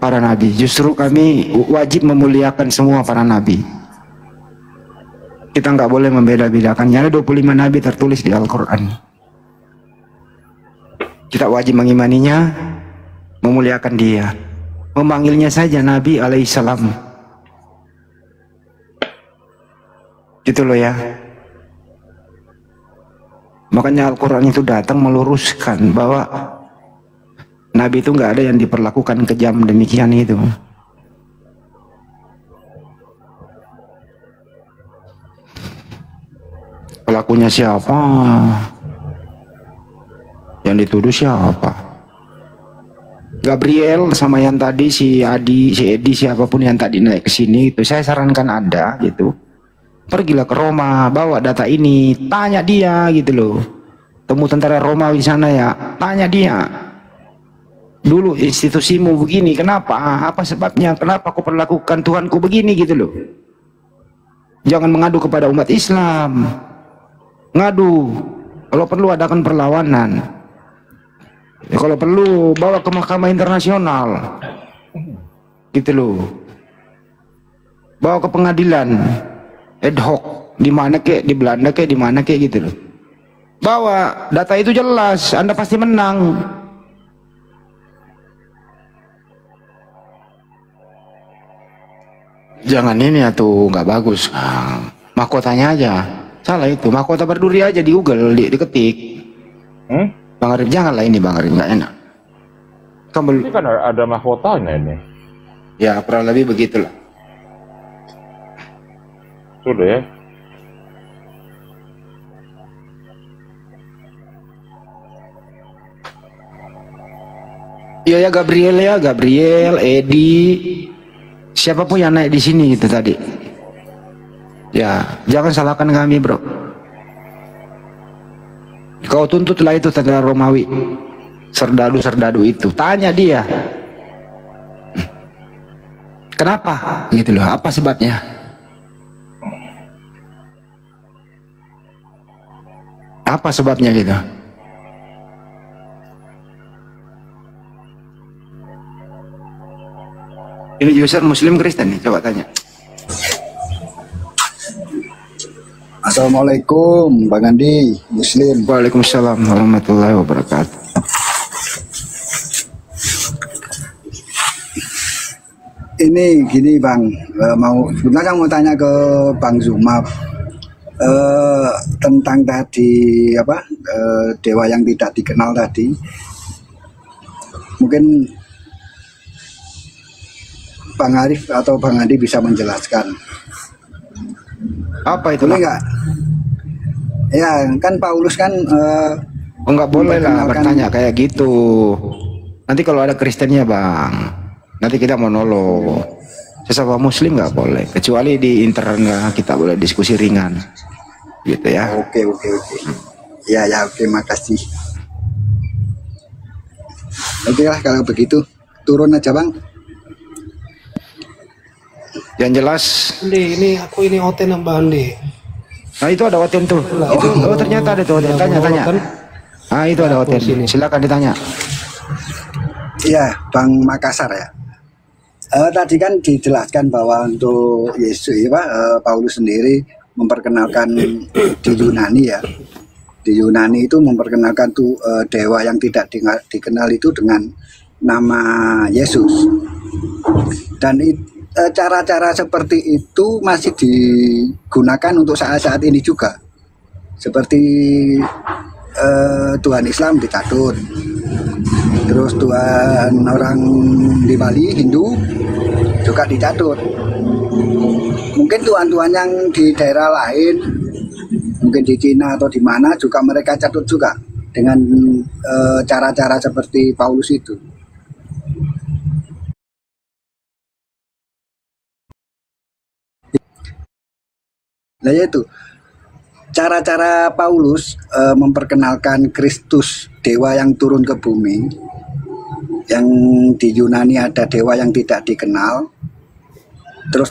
para nabi. Justru kami wajib memuliakan semua para nabi. Kita nggak boleh membeda-bedakan. Ada 25 nabi tertulis di Al-Quran. Kita wajib mengimaninya, memuliakan dia, memanggilnya saja Nabi alaihissalam. Gitu loh ya. Makanya Al-Quran itu datang meluruskan bahwa Nabi itu nggak ada yang diperlakukan kejam demikian itu. Pelakunya siapa? Yang dituduh siapa? Gabriel sama yang tadi si Adi, si Edi, siapapun yang tadi naik ke sini itu, saya sarankan Anda gitu. Pergilah ke Roma, bawa data ini, tanya dia gitu loh. Temu tentara Romawi sana ya, tanya dia. Dulu institusimu begini, kenapa? Apa sebabnya? Kenapa kau perlakukan Tuhanku begini gitu loh. Jangan mengadu kepada umat Islam. Ngadu. Kalau perlu adakan perlawanan. Ya, kalau perlu bawa ke Mahkamah Internasional. Gitu loh. Bawa ke pengadilan ad hoc, di mana kek, di Belanda kek, di mana kek gitu loh. Bawa data itu jelas, Anda pasti menang. Jangan ini atuh, nggak bagus. Mahkotanya aja salah itu, mahkota berduri aja di Google diketik. Bang Arif, janganlah ini Bang Arif, nggak enak. Ini kan ada mahkotanya ini. Ya kurang lebih begitulah. Sudah ya. Iya ya, Gabriel, Edi, siapapun yang naik di sini gitu tadi. Ya, jangan salahkan kami, bro. Kau tuntutlah itu tentara Romawi, serdadu-serdadu itu. Tanya dia, kenapa? Gitu loh. Apa sebabnya? Apa sebabnya gitu? Ini user Muslim Kristen nih, coba tanya. Assalamualaikum Bang Andi, Muslim. Waalaikumsalam warahmatullahi wabarakatuh. Ini gini Bang, sebenarnya mau tanya ke Bang Zuma tentang tadi apa dewa yang tidak dikenal tadi. Mungkin Bang Arif atau Bang Andi bisa menjelaskan. Apa itu? Boleh nggak? Ya kan Paulus kan nggak boleh lah bertanya kayak gitu. Nanti kalau ada Kristennya Bang, nanti kita monolog. Sesama Muslim nggak boleh, kecuali di internet kita boleh diskusi ringan, gitu ya. Oke. Ya, oke, makasih. Oke lah kalau begitu, turun aja Bang. Yang jelas. Ini aku ini Oten Mbak Andi. Nah itu ada Oten tuh. Oh ternyata ada tuh Oten. Tanya. Ah itu ada Oten. Silakan ditanya. Iya, Bang Makassar ya. Tadi kan dijelaskan bahwa untuk Yesus Paulus sendiri memperkenalkan di Yunani ya. Di Yunani itu memperkenalkan tuh dewa yang tidak dikenal itu dengan nama Yesus. Dan cara-cara seperti itu masih digunakan untuk saat-saat ini juga. Seperti Tuhan Islam dicatut. Terus Tuhan orang di Bali Hindu juga dicatut. Mungkin Tuhan-Tuhan yang di daerah lain, mungkin di Cina atau di mana juga mereka catut juga dengan cara-cara seperti Paulus itu. Nah yaitu cara-cara Paulus memperkenalkan Kristus, dewa yang turun ke bumi. Yang di Yunani ada dewa yang tidak dikenal, terus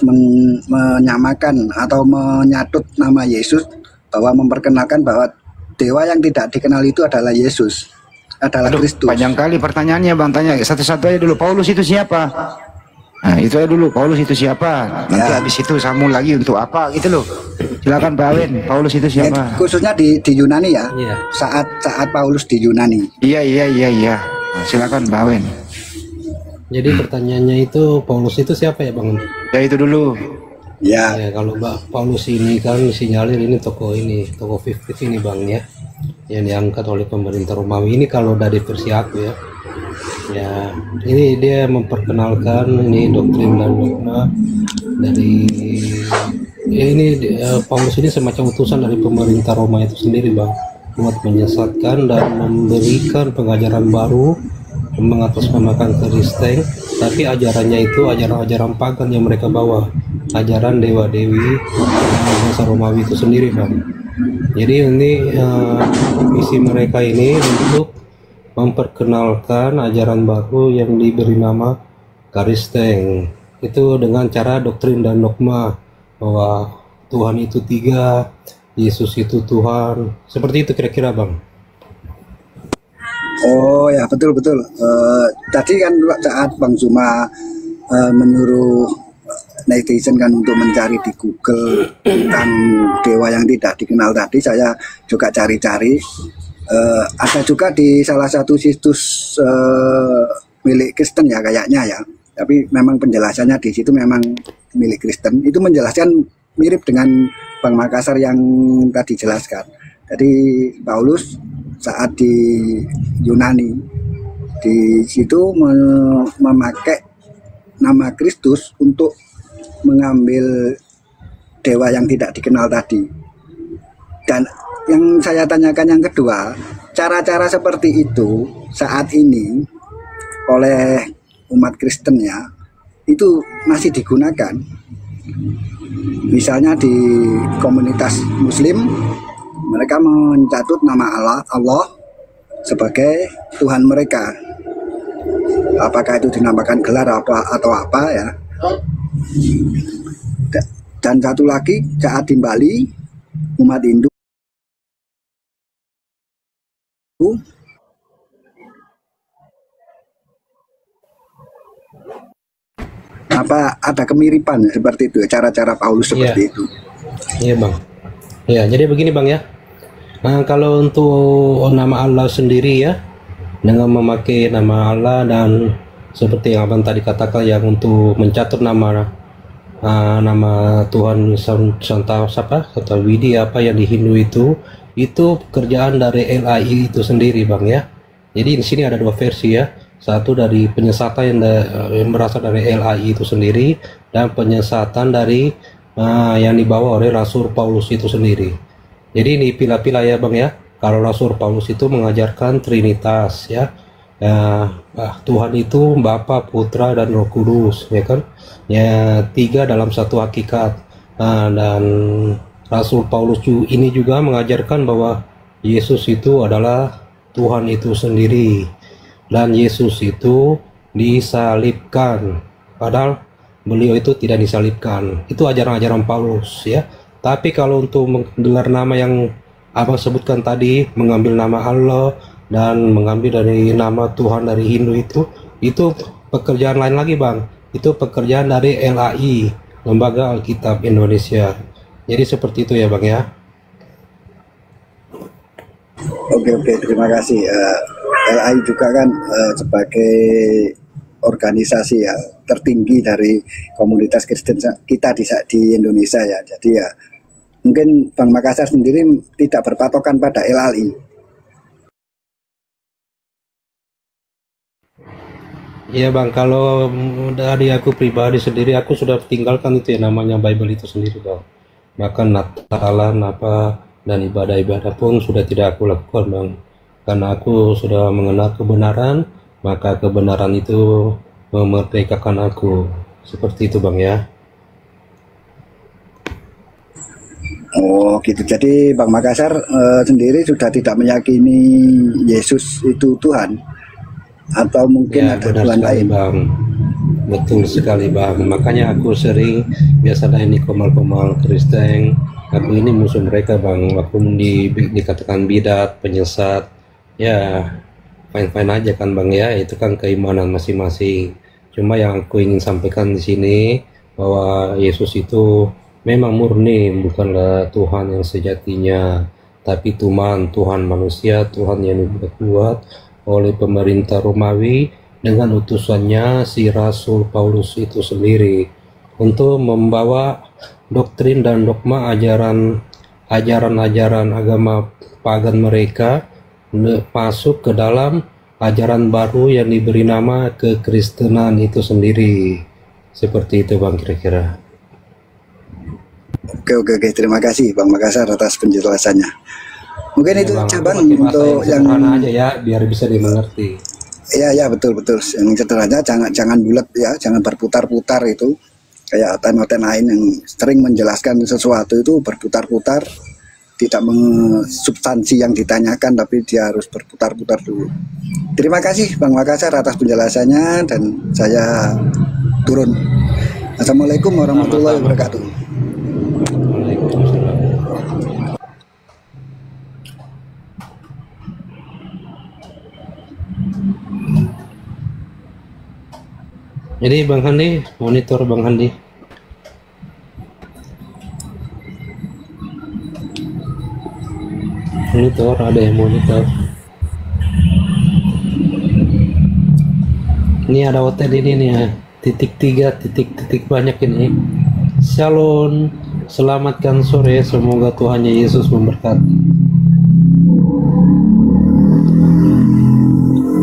menyamakan atau menyatut nama Yesus, bahwa memperkenalkan bahwa dewa yang tidak dikenal itu adalah Yesus, adalah Kristus. Panjang kali pertanyaannya Bang, tanya satu-satu aja dulu. Paulus itu siapa? Nah itu aja dulu, Paulus itu siapa? Nanti habis itu sambung lagi untuk apa gitu loh. Silakan Pak Awen, Paulus itu siapa? Khususnya di Yunani ya. Saat Paulus di Yunani. Iya. Nah, silakan Pak Awen. Jadi pertanyaannya itu Paulus itu siapa ya Bang? Ya itu dulu. Ya kalau Paulus ini kan sinyalir ini tokoh fiktif ini Bang ya, yang diangkat oleh pemerintah Romawi. Ini kalau dari versi aku ya. Ya, ini dia memperkenalkan ini doktrin dan dogma dari Paulus ini semacam utusan dari pemerintah Roma itu sendiri Bang, buat menyesatkan dan memberikan pengajaran baru, mengatasnamakan Kristen, tapi ajarannya itu ajaran pagan yang mereka bawa, ajaran dewa-dewi bangsa Romawi itu sendiri Bang. Jadi ini misi mereka ini untuk memperkenalkan ajaran baru yang diberi nama Kristen, itu dengan cara doktrin dan dogma bahwa Tuhan itu tiga, Yesus itu Tuhan, seperti itu kira-kira Bang. Oh ya betul. Tadi kan saat Bang Zuma menyuruh netizen kan untuk mencari di Google tentang dewa yang tidak dikenal tadi, saya juga cari-cari. Ada juga di salah satu situs milik Kristen ya kayaknya ya. Tapi memang penjelasannya di situ memang milik Kristen. Itu menjelaskan mirip dengan Bang Makassar yang tadi jelaskan. Jadi Paulus saat di Yunani di situ memakai nama Kristus untuk mengambil dewa yang tidak dikenal tadi. Dan yang saya tanyakan yang kedua, cara-cara seperti itu saat ini oleh umat Kristennya itu masih digunakan. Misalnya di komunitas Muslim, mereka mencatut nama Allah sebagai Tuhan mereka. Apakah itu dinamakan gelar atau apa ya? Dan satu lagi saat di Bali, umat Hindu apa ada kemiripan seperti itu, cara-cara Paulus seperti itu. Iya Bang. Ya jadi begini Bang ya. Nah kalau untuk nama Allah sendiri ya, dengan memakai nama Allah dan seperti yang abang tadi katakan, yang untuk mencatat nama Tuhan Santa Widi apa yang di Hindu itu pekerjaan dari LAI itu sendiri bang ya. Jadi di sini ada dua versi ya, satu dari penyesatan yang berasal dari LAI itu sendiri, dan penyesatan dari yang dibawa oleh Rasul Paulus itu sendiri. Jadi ini pilah-pilah ya bang ya. Kalau Rasul Paulus itu mengajarkan Trinitas ya, Tuhan itu Bapa, Putra, dan Roh Kudus ya kan, ya tiga dalam satu hakikat. Dan Rasul Paulus ini juga mengajarkan bahwa Yesus itu adalah Tuhan itu sendiri, dan Yesus itu disalibkan, padahal beliau itu tidak disalibkan. Itu ajaran-ajaran Paulus ya. Tapi kalau untuk menggelar nama yang abang sebutkan tadi, mengambil nama Allah dan mengambil dari nama Tuhan dari Hindu itu pekerjaan lain lagi bang. Itu pekerjaan dari LAI, Lembaga Alkitab Indonesia. Jadi seperti itu ya bang ya. Oke, terima kasih. LAI juga kan sebagai organisasi ya tertinggi dari komunitas Kristen kita di Indonesia ya. Jadi ya mungkin Bang Makassar sendiri tidak berpatokan pada LAI. Iya bang, kalau dari aku pribadi sendiri, aku sudah tinggalkan itu ya, namanya Bible itu sendiri bang. Bahkan Natalan dan ibadah-ibadah pun sudah tidak aku lakukan bang, karena aku sudah mengenal kebenaran, maka kebenaran itu memerdekakan aku. Seperti itu bang ya. Oh gitu, jadi Bang Makassar sendiri sudah tidak meyakini Yesus itu Tuhan, atau mungkin ya, ada Tuhan lain bang. Betul sekali bang, makanya aku sering biasalah ini komal-komal Kristen, aku ini musuh mereka bang. Aku dikatakan bidat, penyesat, ya fine-fine aja kan bang ya, itu kan keimanan masing-masing. Cuma yang aku ingin sampaikan di sini bahwa Yesus itu memang murni, bukanlah Tuhan yang sejatinya, tapi Tuhan manusia, Tuhan yang dibuat oleh pemerintah Romawi dengan utusannya si Rasul Paulus itu sendiri untuk membawa doktrin dan dogma ajaran-ajaran agama pagan mereka masuk ke dalam ajaran baru yang diberi nama kekristenan itu sendiri. Seperti itu bang kira-kira. Oke, terima kasih Bang Makassar atas penjelasannya. Mungkin ya, itu bang, cabang untuk yang aja ya, biar bisa dimengerti. Iya betul. Yang sederhana, jangan bulat ya, jangan berputar-putar itu. Kayak oten-oten lain yang sering menjelaskan sesuatu itu berputar-putar, tidak substansi yang ditanyakan, tapi dia harus berputar-putar dulu. Terima kasih Bang Makassar atas penjelasannya, dan saya turun. Assalamualaikum warahmatullahi wabarakatuh. Jadi Bang Handi, monitor Bang Handi. Monitor, ada yang monitor. Ini ada hotel ini nih ya. Titik 3, titik banyak ini. Shalom, selamatkan sore, semoga Tuhan Yesus memberkati.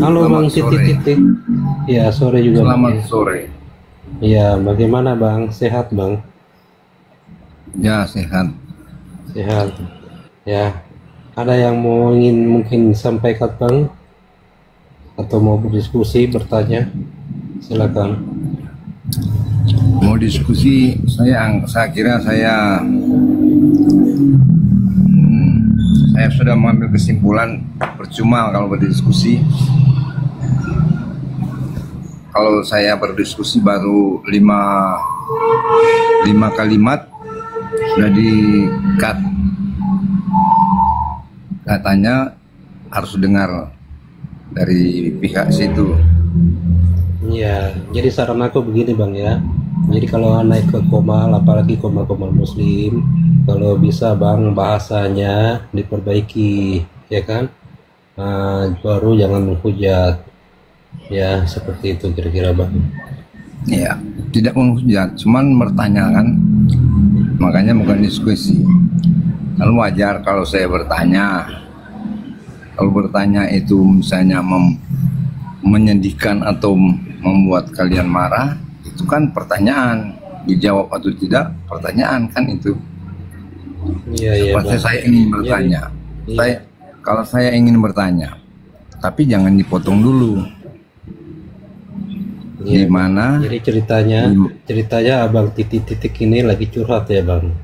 Halo Bang, titik. Ya, sore juga. Selamat sore. Ya, bagaimana Bang? Sehat Bang? Ya, sehat. Sehat. Ya, ada yang ingin mungkin sampaikan Bang? Atau mau berdiskusi, bertanya? Silakan. Mau diskusi, saya kira saya sudah mengambil kesimpulan, percuma kalau berdiskusi. Kalau saya berdiskusi baru 5 kalimat sudah di-cut. Katanya harus dengar dari pihak situ. Ya, jadi saran aku begini Bang ya. Jadi kalau naik ke komal, apalagi komal-komal muslim, kalau bisa Bang bahasanya diperbaiki, ya kan? Baru jangan menghujat. Ya, seperti itu kira-kira Bang. Ya, tidak menghujat, cuman bertanyakan, makanya bukan diskusi. Kan wajar kalau saya bertanya. Kalau bertanya itu misalnya menyedihkan atau membuat kalian marah, itu kan pertanyaan. Dijawab atau tidak, pertanyaan kan itu. Iya, Seperti saya ingin bertanya. Kalau saya ingin bertanya, tapi jangan dipotong dulu. Iya, Di mana? Jadi ceritanya Abang titik-titik ini lagi curhat ya Bang.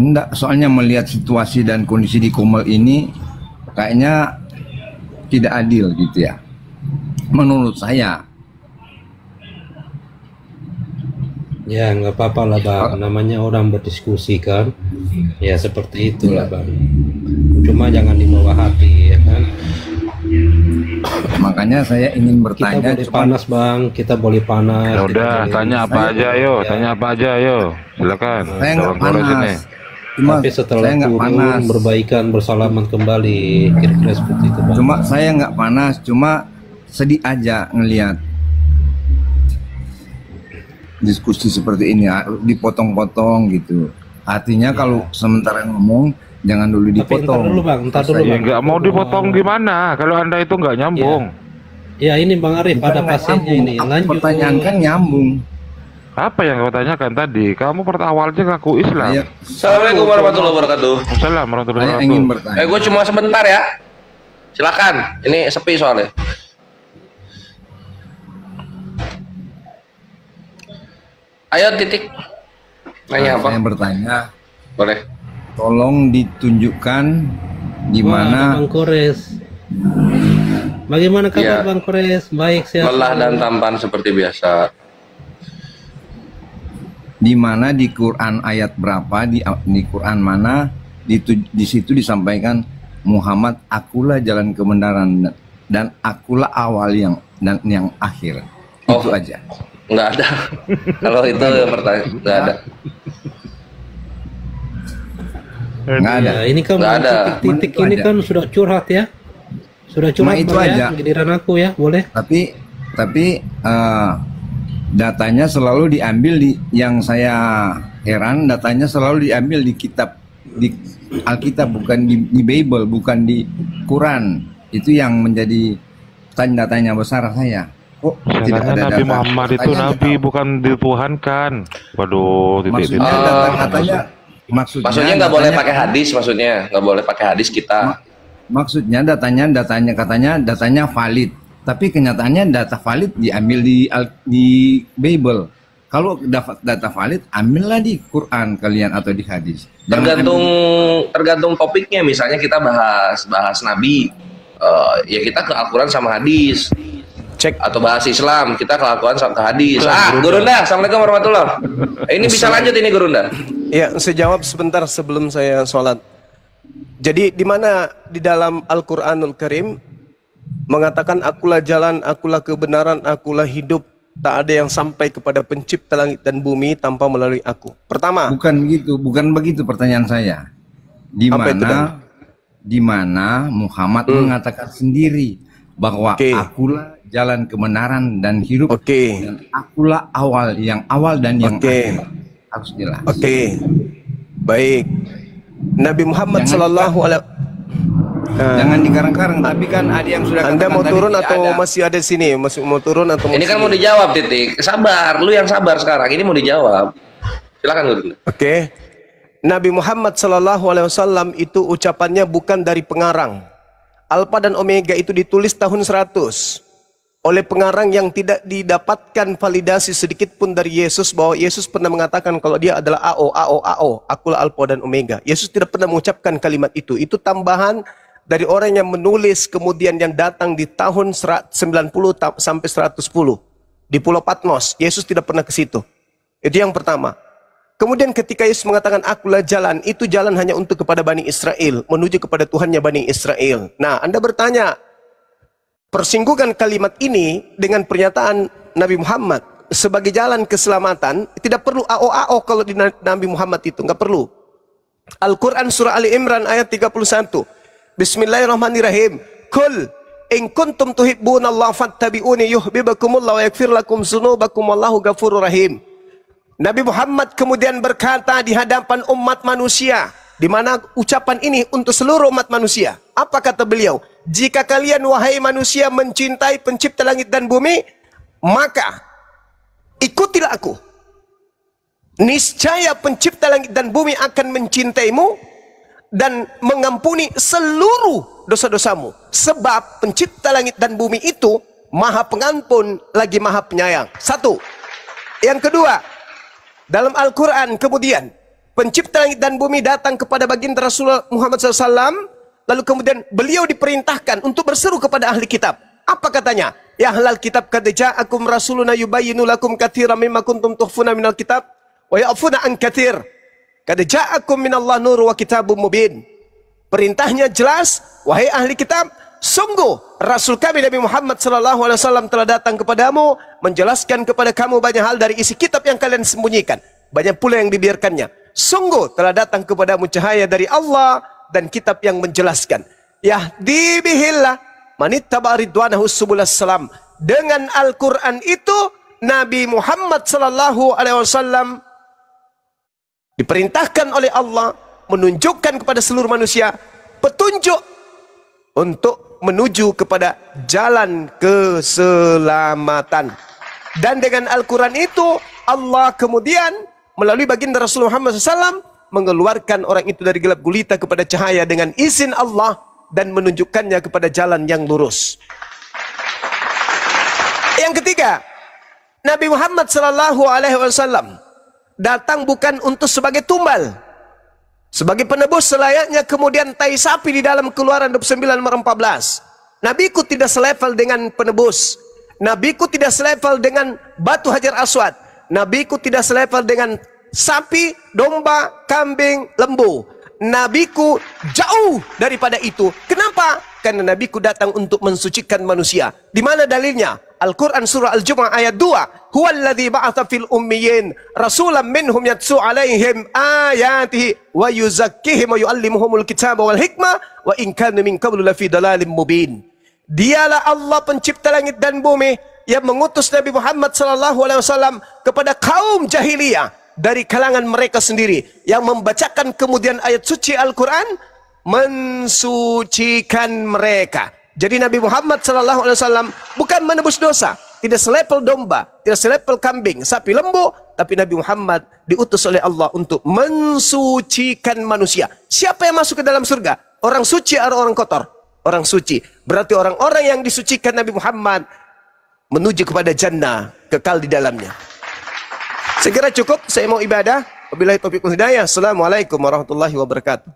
Enggak, soalnya melihat situasi dan kondisi di Komel ini kayaknya tidak adil gitu ya. Menurut saya. Ya nggak apa-apa lah Bang, namanya orang berdiskusi kan. Ya seperti itulah Bang. Cuma jangan dibawa hati ya kan. Makanya saya ingin bertanya. Kita boleh panas Bang, kita boleh panas. Ya udah, tanya apa aja yo, tanya apa aja yo, silakan. Saya nggak panas. Tapi setelah turun berbaikan bersalaman kembali, kira-kira seperti itu Bang. Cuma saya nggak panas, cuma sedih aja ngelihat diskusi seperti ini dipotong-potong gitu. Artinya kalau sementara ngomong jangan dulu dipotong. Entar dulu Bang, entar dulu Ya Bang. nggak mau dipotong gimana? Kalau Anda itu nggak nyambung. Ya ini Bang Arif, ada pasiennya ini. Lanjut. Pertanyaan kan nyambung. Apa yang kau tanyakan tadi? Kamu awalnya ngaku Islam. Assalamualaikum warahmatullahi wabarakatuh. Assalamualaikum warahmatullahi Saya wabarakatuh. ingin bertanya. Gue cuma sebentar ya. Silakan. Ini sepi soalnya. Ayo titik. Nanya apa? Saya bertanya. Boleh. Tolong ditunjukkan di mana. Bang Kores. Bagaimana kabar Ya. Bang Kores? Baik, sehat. Lelah dan tampan seperti biasa. Di mana di Quran ayat berapa di Quran mana di situ disampaikan Muhammad akulah jalan kebenaran dan akulah awal yang akhir. Itu aja. Nggak ada. Kalau itu pertanyaan nggak ada. Nggak ada. Ya, ini kan Nggak ada. titik ini kan sudah curhat ya. Sudah curhat itu Bang, aja. ya, giliran aku ya, boleh. Tapi datanya selalu diambil yang saya heran, datanya selalu diambil di kitab, di Alkitab, bukan di Bible, bukan di Quran. Itu yang menjadi tanda-tanya besar saya. Kok tidak ada Nabi data? Muhammad itu Katanya nabi bukan dituhankan. Waduh, maksudnya data katanya Maksudnya nggak boleh pakai hadis, maksudnya nggak boleh pakai hadis kita. Maksudnya datanya valid. Tapi kenyataannya data valid diambil di Bible. Kalau data valid, ambillah di Quran kalian atau di hadis. Tergantung topiknya. Misalnya kita bahas Nabi, ya kita ke Al-Quran sama hadis. Cek atau bahas Islam, kita ke Al-Quran sama ke hadis. Gurunda, assalamualaikum warahmatullahi. Ini bisa lanjut ini Gurunda. Ya, saya jawab sebentar sebelum saya sholat. Jadi di mana di dalam Al-Quranul Karim mengatakan akulah jalan, akulah kebenaran, akulah hidup. Tak ada yang sampai kepada pencipta langit dan bumi tanpa melalui aku. Pertama. Bukan begitu pertanyaan saya. Di mana Muhammad mengatakan sendiri bahwa akulah jalan kebenaran dan hidup. Dan akulah yang awal dan yang akhir. Harus jelas. Baik. Nabi Muhammad sallallahu alaihi jangan dikarang-karang, tapi kan ada yang sudah. Anda mau turun tadi, atau masih ada di sini? Mau turun atau ini kan mau dijawab titik. Sabar, lu yang sabar sekarang. Ini mau dijawab. Silakan Guru. Nabi Muhammad sallallahu alaihi wasallam itu ucapannya bukan dari pengarang. Alfa dan Omega itu ditulis tahun 100 oleh pengarang yang tidak didapatkan validasi sedikit pun dari Yesus bahwa Yesus pernah mengatakan kalau dia adalah AO, akulah Alfa dan Omega. Yesus tidak pernah mengucapkan kalimat itu. Itu tambahan dari orang yang menulis kemudian yang datang di tahun 90 sampai 110 di Pulau Patmos. Yesus tidak pernah ke situ. Itu yang pertama. Kemudian ketika Yesus mengatakan akulah jalan, itu jalan hanya untuk kepada Bani Israel, menuju kepada Tuhannya Bani Israel. Nah, Anda bertanya, persinggungan kalimat ini dengan pernyataan Nabi Muhammad sebagai jalan keselamatan, tidak perlu AO kalau di Nabi Muhammad itu, nggak perlu. Al-Quran surah Ali Imran ayat 31. Bismillahirrahmanirrahim. Kul in kuntum tuhibbunallaha fattabi'uni yuhibbukumullah wa yaghfir lakum dzunubakum wallahu ghafurur rahim. Nabi Muhammad kemudian berkata di hadapan umat manusia, di mana ucapan ini untuk seluruh umat manusia. Apa kata beliau? Jika kalian wahai manusia mencintai pencipta langit dan bumi, maka ikutilah aku. Niscaya pencipta langit dan bumi akan mencintaimu dan mengampuni seluruh dosa-dosamu. Sebab pencipta langit dan bumi itu maha pengampun lagi maha penyayang. Satu. Yang kedua, dalam Al-Quran kemudian pencipta langit dan bumi datang kepada baginda Rasulullah Muhammad SAW, lalu kemudian beliau diperintahkan untuk berseru kepada ahli kitab. Apa katanya? Ya ahlal kitab qad ja'akum rasuluna yubayyinu lakum katsiran mimma kuntum tukhfuna minal kitab wa ya'funa an katsir. Qad ja'akum minallahi nurun wa kitabun mubin. Perintahnya jelas, wahai ahli kitab, sungguh Rasul kami Nabi Muhammad SAW telah datang kepadamu, menjelaskan kepada kamu banyak hal dari isi kitab yang kalian sembunyikan. Banyak pula yang dibiarkannya. Sungguh telah datang kepadamu cahaya dari Allah dan kitab yang menjelaskan. Yahdi bihillah manittaba ridwanahu subulas salam. Dengan Al-Quran itu Nabi Muhammad SAW diperintahkan oleh Allah menunjukkan kepada seluruh manusia petunjuk untuk menuju kepada jalan keselamatan. Dan dengan Al-Quran itu Allah kemudian melalui baginda Rasulullah Muhammad SAW mengeluarkan orang itu dari gelap gulita kepada cahaya dengan izin Allah dan menunjukkannya kepada jalan yang lurus. Yang ketiga, Nabi Muhammad SAW datang bukan untuk sebagai tumbal, sebagai penebus selayaknya kemudian tai sapi di dalam Keluaran 29 nomor 14. Nabiku tidak selevel dengan penebus. Nabiku tidak selevel dengan batu Hajar Aswad. Nabiku tidak selevel dengan sapi, domba, kambing, lembu. Nabiku jauh daripada itu. Kenapa? Karena Nabiku datang untuk mensucikan manusia. Di mana dalilnya? Al-Quran surah Al-Jumu'ah ayat 2. Huwallazi ba'atha fil ummiyin rasulan minhum yatsu alaihim ayatihi wa yuzakkihim wa yuallimuhumul kitaba wal hikmah wa in kanu min qablu lafi dalalin mubin. Dialah Allah pencipta langit dan bumi yang mengutus Nabi Muhammad SAW kepada kaum jahiliyah dari kalangan mereka sendiri, yang membacakan kemudian ayat suci Al-Quran mensucikan mereka. Jadi Nabi Muhammad SAW bukan menebus dosa, tidak selevel domba, tidak selevel kambing, sapi, lembu, tapi Nabi Muhammad diutus oleh Allah untuk mensucikan manusia. Siapa yang masuk ke dalam surga? Orang suci atau orang kotor? Orang suci. Berarti orang-orang yang disucikan Nabi Muhammad menuju kepada jannah, kekal di dalamnya. Segera cukup, saya mau ibadah. Wabillahi taufiq wal hidayah. Assalamualaikum warahmatullahi wabarakatuh.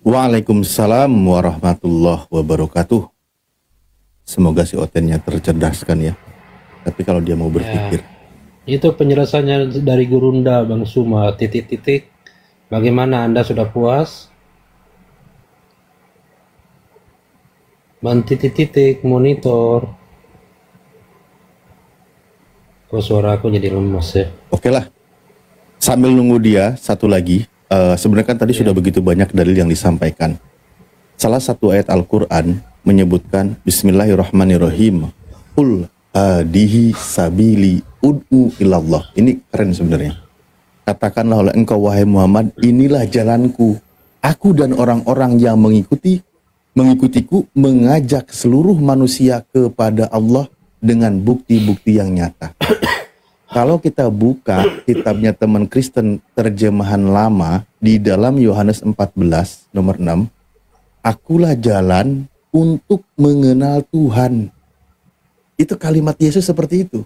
Waalaikumsalam warahmatullahi wabarakatuh. Semoga si Otennya tercerdaskan ya. Tapi kalau dia mau berpikir. Ya, itu penjelasannya dari Gurunda Bang Suma. Titik-titik. Bagaimana Anda sudah puas? Bang titik-titik monitor. Kok suara aku jadi lemas ya? Oke lah. Sambil nunggu dia, satu lagi. Sebenarnya kan tadi sudah begitu banyak dalil yang disampaikan. Salah satu ayat Al-Quran menyebutkan Bismillahirrahmanirrahim. Qul hadihi sabili ud'u ilallah. Ini keren sebenarnya. Katakanlah oleh engkau wahai Muhammad, inilah jalanku. Aku dan orang-orang yang mengikutiku mengajak seluruh manusia kepada Allah dengan bukti-bukti yang nyata. Kalau kita buka kitabnya teman Kristen terjemahan lama di dalam Yohanes 14 nomor 6, akulah jalan untuk mengenal Tuhan. Itu kalimat Yesus seperti itu.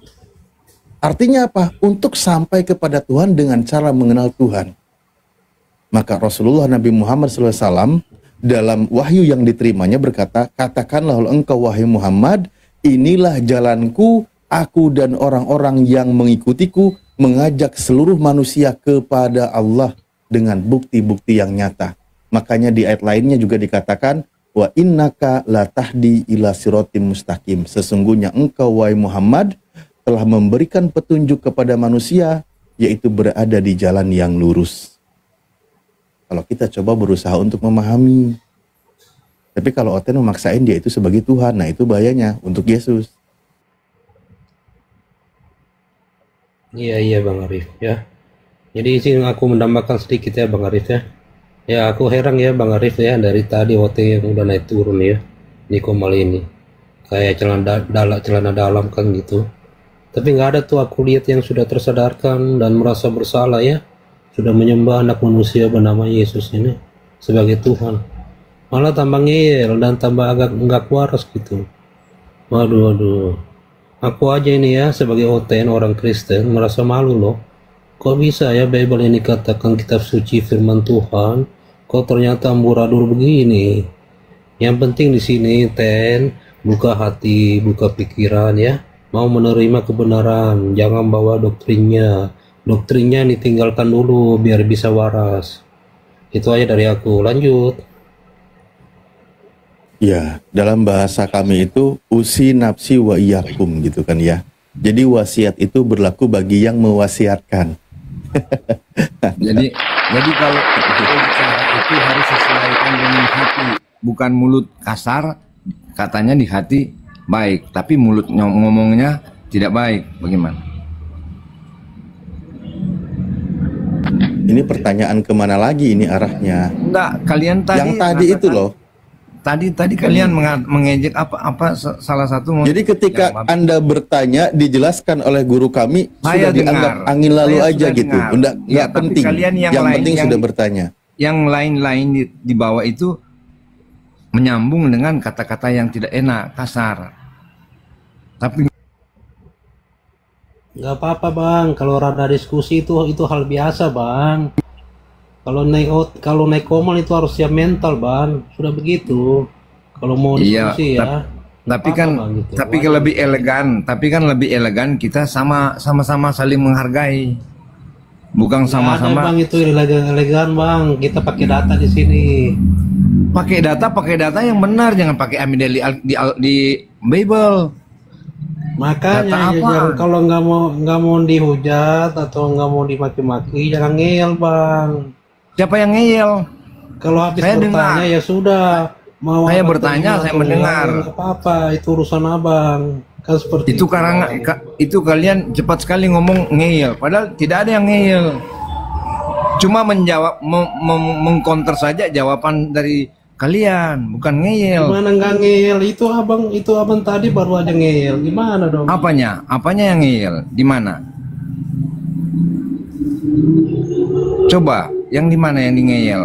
Artinya apa? Untuk sampai kepada Tuhan dengan cara mengenal Tuhan. Maka Rasulullah Nabi Muhammad SAW dalam wahyu yang diterimanya berkata, katakanlah engkau wahai Muhammad, inilah jalanku, aku dan orang-orang yang mengikutiku mengajak seluruh manusia kepada Allah dengan bukti-bukti yang nyata. Makanya di ayat lainnya juga dikatakan, wa innaka la tahdi ila siratim mustaqim. Sesungguhnya engkau wahai Muhammad telah memberikan petunjuk kepada manusia, yaitu berada di jalan yang lurus. Kalau kita coba berusaha untuk memahami, Tapi kalau Oten memaksain dia itu sebagai Tuhan, nah itu bahayanya untuk Yesus. Iya Bang Arif ya. Jadi izin aku menambahkan sedikit ya Bang Arif ya. Ya aku heran ya Bang Arif ya, dari tadi OT yang udah naik turun ya di Komal ini. Kayak celana dalam kan gitu. Tapi nggak ada tuh aku lihat yang sudah tersadarkan dan merasa bersalah ya. Sudah menyembah anak manusia bernama Yesus ini sebagai Tuhan. Malah tambah ngeyel dan tambah agak nggak waras gitu. Waduh. Aku aja ini ya sebagai OTN orang Kristen merasa malu loh. Kok bisa ya Bible ini katakan kitab suci firman Tuhan, kok ternyata amburadul begini. Yang penting di sini Ten, buka hati, buka pikiran ya. Mau menerima kebenaran, jangan bawa doktrinnya. Doktrinnya ditinggalkan dulu biar bisa waras. Itu aja dari aku. Lanjut. Ya, dalam bahasa kami itu usi nafsi wa iyakum gitu kan ya. Jadi wasiat itu berlaku bagi yang mewasiatkan. jadi kalau bicara itu harus sesuaikan dengan hati, bukan mulut kasar, katanya di hati baik, tapi mulut ngomongnya tidak baik. Bagaimana? Ini pertanyaan kemana lagi ini arahnya? Enggak, kalian tadi yang tadi itu loh. Tadi kalian mengejek apa salah satu. Jadi ketika Anda bertanya dijelaskan oleh guru kami sudah dianggap angin lalu aja gitu. Enggak penting. Yang penting sudah bertanya. Yang lain-lain di bawah itu menyambung dengan kata-kata yang tidak enak, kasar. Tapi nggak apa-apa Bang, kalau rada diskusi itu hal biasa Bang. Kalau naik Komal itu harus siap mental Bang, sudah begitu. Kalau mau diskusi ya. Tapi kan lebih elegan kita sama-sama saling menghargai. Bukan sama-sama. Bang itu elegan Bang, kita pakai data di sini. Pakai data yang benar, jangan pakai ambil di Bible. Makanya kalau nggak mau dihujat atau nggak mau dimaki-maki jangan ngeyel Bang. Siapa yang ngeyel? Kalau habis saya bertanya dengar. Ya sudah. Mau saya bertanya, saya mendengar. Apa itu urusan abang? Kan seperti itu karena itu kalian cepat sekali ngomong ngeyel, padahal tidak ada yang ngeyel. Cuma menjawab, mengcounter saja jawaban dari kalian, bukan ngeyel. Gimana nggak ngeyel? Itu abang tadi baru aja ngeyel. Gimana dong? Apanya yang ngeyel? Di mana? Coba, yang di mana yang di ngeyel?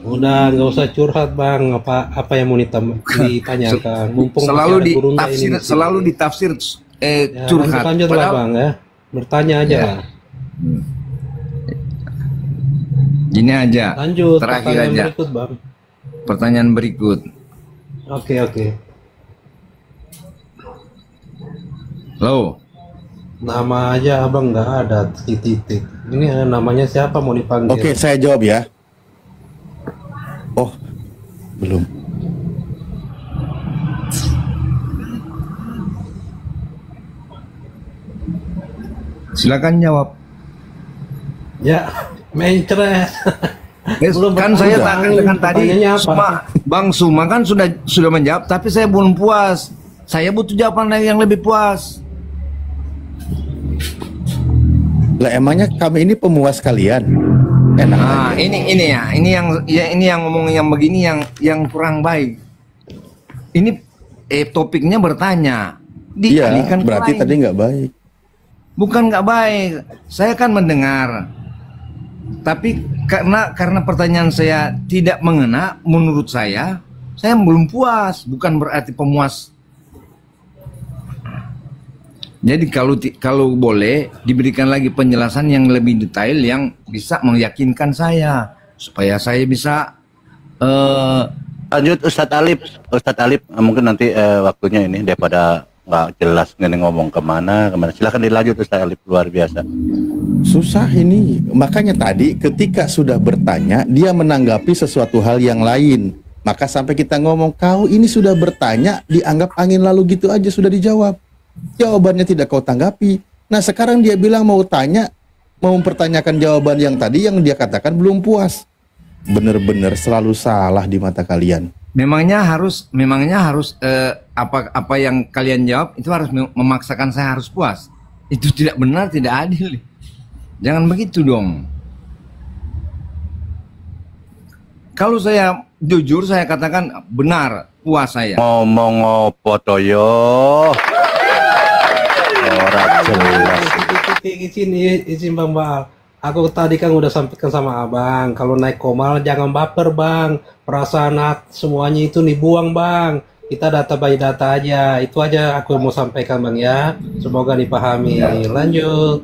Udah nggak usah curhat Bang. Apa yang mau ditanyakan? Mumpung selalu ditafsir ya, curhat. Lanjut lah Bang ya. Bertanya aja lah. Gini aja. Lanjut. Terakhir aja. Berikut, Bang. Pertanyaan berikut. Oke. Halo. Nama aja abang nggak ada titik. Ini namanya siapa mau dipanggil? Oke, saya jawab ya. Oh, belum. Silakan jawab. Ya, mencret. Kan saya tanyakan tadi, Bang Suma kan sudah menjawab, tapi saya belum puas. Saya butuh jawaban yang lebih puas. Lah emangnya kami ini pemuas kalian? Enak. Nah, ini yang ngomong yang begini yang kurang baik. Ini topiknya bertanya. Iya, berarti tadi nggak baik. Bukan nggak baik. Saya kan mendengar. Tapi karena pertanyaan saya tidak mengena, menurut saya belum puas. Bukan berarti pemuas. Jadi kalau boleh diberikan lagi penjelasan yang lebih detail yang bisa meyakinkan saya supaya saya bisa lanjut Ustadz Alip mungkin nanti waktunya ini daripada nggak jelas ngomong kemana silakan dilanjut Ustadz Alip, luar biasa. Susah ini, makanya tadi ketika sudah bertanya dia menanggapi sesuatu hal yang lain, maka sampai kita ngomong kau ini sudah bertanya dianggap angin lalu gitu aja sudah dijawab. Jawabannya tidak kau tanggapi. Nah sekarang dia bilang mau mempertanyakan jawaban yang tadi yang dia katakan belum puas. Bener-bener selalu salah di mata kalian. memangnya harus apa yang kalian jawab itu harus memaksakan saya harus puas. Itu tidak benar, tidak adil. Jangan begitu dong. Kalau saya jujur, saya katakan benar, puas saya. Ngomong apa toyo? Orang jelas. Izin Bang Bal. Aku tadi kan udah sampaikan sama abang, kalau naik komal jangan baper bang, perasaan semuanya itu dibuang bang. Kita data by data aja, itu aja aku mau sampaikan bang ya. Semoga dipahami. Lanjut.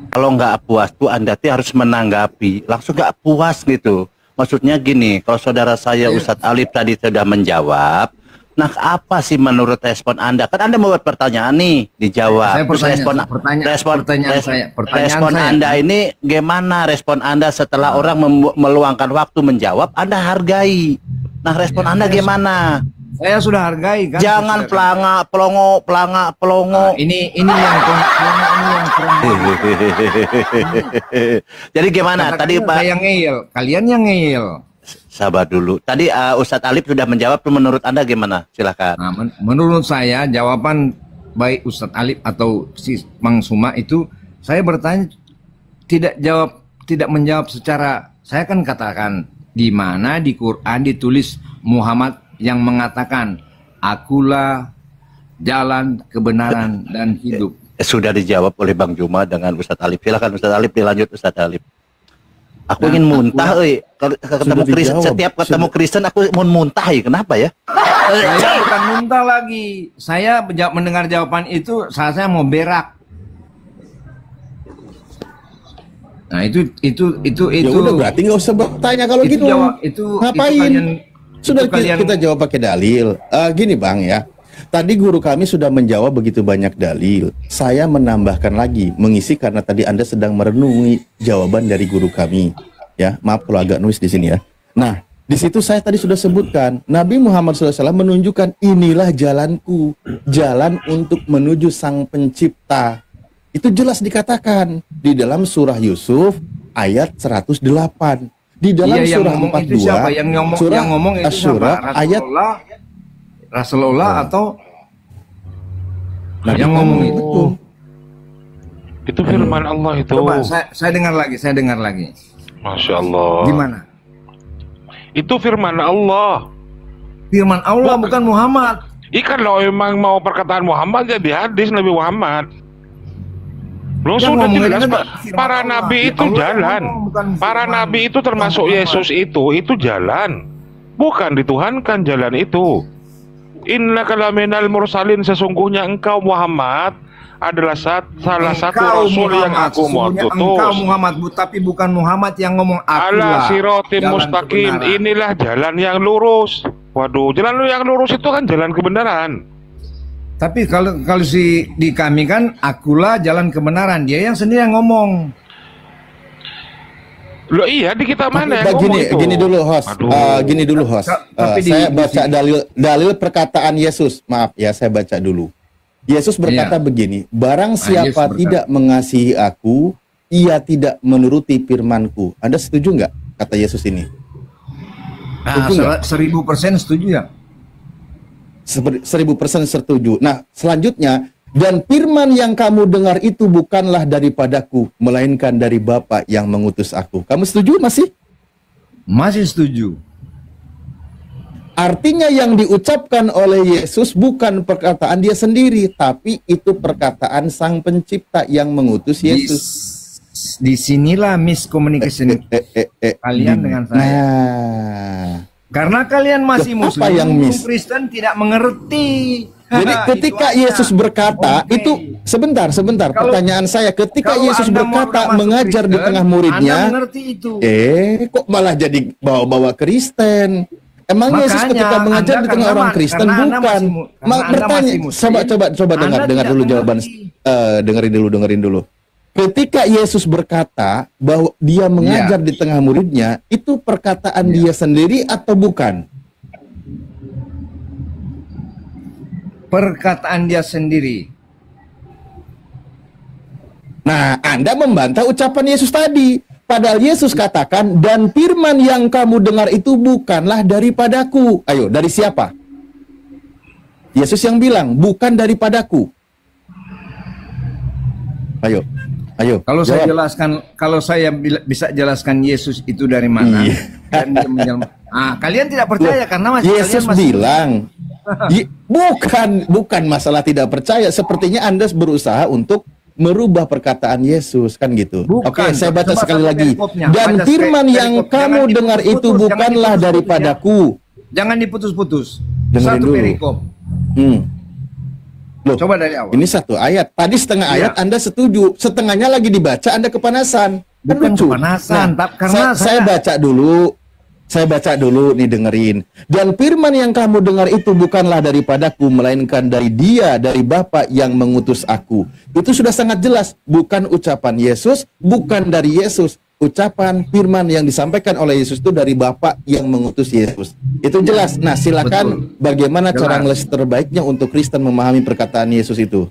Kalau nggak puas tuh Anda tuh harus menanggapi, langsung nggak puas gitu. Maksudnya gini, kalau saudara saya Ustadz Alif tadi sudah menjawab, nah apa sih menurut respon Anda? Kan Anda membuat pertanyaan nih, dijawab. Respon Anda ini gimana? Respon Anda setelah orang meluangkan waktu menjawab, Anda hargai. Nah respon Anda gimana? Saya sudah hargai kan. Jangan pelongo. Ini yang Jadi gimana? Tadi Pak kalian yang ngeyel. Sabar dulu. Tadi Ustadz Alif sudah menjawab. Menurut Anda gimana? Silakan. Nah, menurut saya jawaban baik Ustadz Alif atau si Mang Suma itu, saya bertanya tidak menjawab secara. Saya kan katakan di mana di Quran ditulis Muhammad yang mengatakan akulah jalan kebenaran dan hidup. Sudah dijawab oleh Bang Juma dengan Ustadz Alif. Silakan Ustadz Alif, dilanjut Ustadz Alif. Aku ingin muntah, ketemu Kristen. Setiap ketemu Kristen aku mau muntah, kenapa ya? Saya bukan muntah lagi. Saya mendengar jawaban itu, saya mau berak. Nah itu. Ya udah berarti nggak usah bertanya kalau gitu. Ngapain? Sudah kita jawab pakai dalil. Gini Bang ya. Tadi guru kami sudah menjawab begitu banyak dalil. Saya menambahkan lagi, mengisi karena tadi Anda sedang merenungi jawaban dari guru kami. Ya, maaf kalau agak nulis di sini ya. Nah, di situ saya tadi sudah sebutkan, Nabi Muhammad SAW menunjukkan inilah jalanku, jalan untuk menuju Sang Pencipta. Itu jelas dikatakan di dalam surah Yusuf ayat 108. Di dalam surah 42, yang ngomong itu surah ayat Rasulullah atau yang ngomong itu firman Allah itu. Coba saya dengar lagi. Masya Allah. Gimana? Itu firman Allah. Firman Allah bukan Muhammad. Ikan lo emang mau perkataan Muhammad jadi hadis Nabi Muhammad. Lo sudah jelas para nabi itu jalan. Para nabi itu termasuk Yesus itu jalan. Bukan dituhankan jalan itu. Innaka laminal mursalin, sesungguhnya engkau Muhammad adalah salah satu rasul yang aku mau tutus. Engkau Muhammad, tapi bukan Muhammad yang ngomong ala sirotim mustaqim. Inilah jalan yang lurus. Waduh, jalan yang lurus itu kan jalan kebenaran. Tapi kalau di kami kan akulah jalan kebenaran, dia yang sendiri yang ngomong. Loh iya, di kita mana yang ngomong itu? Gini dulu host. Saya baca dalil perkataan Yesus. Maaf ya, saya baca dulu. Yesus berkata begini, barang siapa tidak mengasihi aku, ia tidak menuruti firmanku. Anda setuju nggak kata Yesus ini? 1000% setuju ya. 1000% setuju. Nah, selanjutnya, dan firman yang kamu dengar itu bukanlah daripadaku, melainkan dari Bapa yang mengutus aku. Kamu setuju masih? Masih setuju. Artinya yang diucapkan oleh Yesus bukan perkataan dia sendiri, tapi itu perkataan Sang Pencipta yang mengutus Yesus. Disinilah miskomunikasi kalian dengan saya. Karena kalian masih Muslim, Kristen tidak mengerti. Jadi ketika Yesus berkata, itu sebentar, pertanyaan saya, ketika Yesus berkata mengajar di tengah muridnya, kok malah jadi bawa-bawa Kristen? Emang Yesus ketika mengajar di tengah orang Kristen bukan? Bertanya, coba dengar dulu jawaban, dengerin dulu. Ketika Yesus berkata bahwa dia mengajar di tengah muridnya, itu perkataan dia sendiri atau bukan? Perkataan dia sendiri. Nah, Anda membantah ucapan Yesus tadi. Padahal Yesus katakan, dan firman yang kamu dengar itu bukanlah daripadaku. Ayo, dari siapa? Yesus yang bilang, bukan daripadaku. Ayo, ayo. Kalau jawab. saya jelaskan, kalau saya bisa jelaskan Yesus itu dari mana, dan dia kalian tidak percaya karena Yesus bilang, bukan masalah tidak percaya. Sepertinya Anda berusaha untuk merubah perkataan Yesus, kan gitu. Oke, saya baca sekali lagi. Dan firman yang kamu dengar itu bukanlah daripadaku. Jangan diputus-putus. Dengerin Satu dulu. perikop. Loh, coba dari awal. Ini satu ayat. Tadi setengah ayat Anda setuju, setengahnya lagi dibaca Anda kepanasan. Kan Bukan lucu. kepanasan, karena saya baca dulu. Saya baca dulu nih, dengerin. Dan firman yang kamu dengar itu bukanlah daripadaku, melainkan dari Dia, dari Bapa yang mengutus aku. Itu sudah sangat jelas. Bukan ucapan Yesus, bukan dari Yesus. Ucapan firman yang disampaikan oleh Yesus itu dari Bapa yang mengutus Yesus. Itu jelas. Nah, silakan bagaimana cara ngeles terbaiknya untuk Kristen memahami perkataan Yesus itu.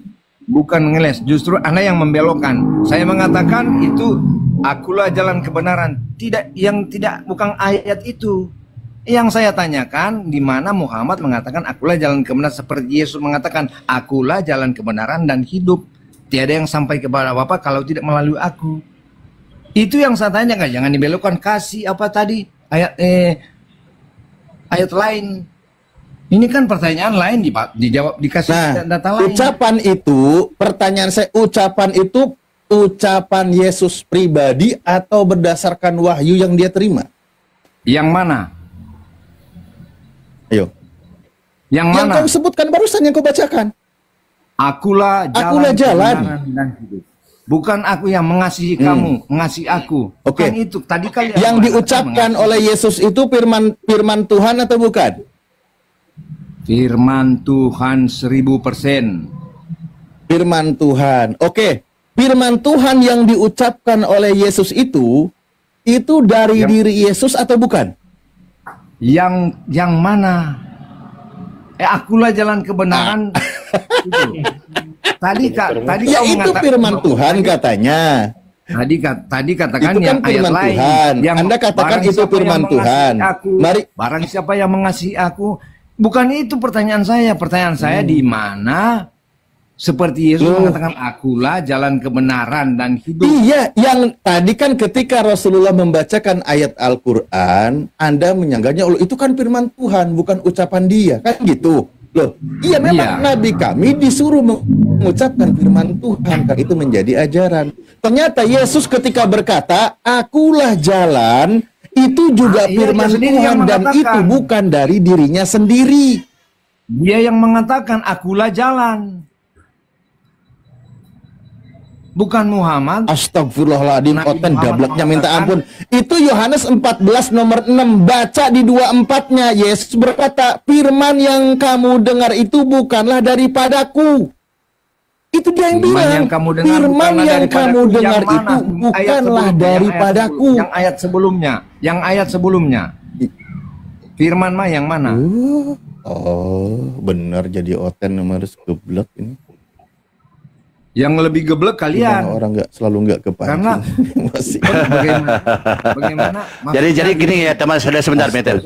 Bukan ngeles, justru Anda yang membelokkan. Saya mengatakan itu akulah jalan kebenaran. Bukan ayat itu. Yang saya tanyakan, di mana Muhammad mengatakan akulah jalan kebenaran, seperti Yesus mengatakan akulah jalan kebenaran dan hidup. Tiada yang sampai kepada Bapa kalau tidak melalui aku. Itu yang saya tanyakan, jangan dibelokkan. Kasih apa tadi? Ayat lain. Ini kan pertanyaan lain dijawab, dikasih data lain. Ucapan itu, pertanyaan saya, ucapan itu ucapan Yesus pribadi atau berdasarkan wahyu yang dia terima? Yang mana? Ayo. Yang mana? Yang kau sebutkan barusan, yang kau bacakan. Akulah jalan. Dan hidup. Bukan aku yang mengasihi kamu, mengasihi aku. Oke. Bukan itu. Tadi kalian yang diucapkan oleh Yesus itu firman Tuhan atau bukan? Firman Tuhan 1000%. Firman Tuhan. Oke. Firman Tuhan yang diucapkan oleh Yesus itu dari diri Yesus atau bukan? Yang mana? Akulah jalan kebenaran. Tadi ya itu firman Tuhan katanya. Tadi katakan itu kan firman Tuhan. Yang Anda katakan itu firman Tuhan. Mari, barang siapa yang mengasihi aku. Bukan itu pertanyaan saya. Pertanyaan saya di mana seperti Yesus mengatakan akulah jalan kebenaran dan hidup. Iya, yang tadi kan ketika Rasulullah membacakan ayat Al-Qur'an, Anda menyanggahnya, "Oh, itu kan firman Tuhan, bukan ucapan dia." Kan gitu. Loh, iya memang Nabi kami disuruh mengucapkan firman Tuhan, kan itu menjadi ajaran. Ternyata Yesus ketika berkata, "Akulah jalan," itu juga firman Tuhan dan itu bukan dari dirinya sendiri. Dia yang mengatakan akulah jalan. Bukan Muhammad. Astagfirullahaladzim, Oten gablaknya minta ampun. Itu Yohanes 14 nomor 6. Baca di 24-nya. Yesus berkata, firman yang kamu dengar itu bukanlah daripadaku. Itu dia yang bilang. Firman yang kamu dengar itu bukanlah daripadaku. Yang ayat sebelumnya. Yang ayat sebelumnya. Firman mah yang mana? Oh, benar jadi Oten harus geblek ini. Yang lebih geblek kalian. Gimana orang nggak kepancing. Karena masih. Bagaimana? Jadi gini ya teman saudara sebentar Meter.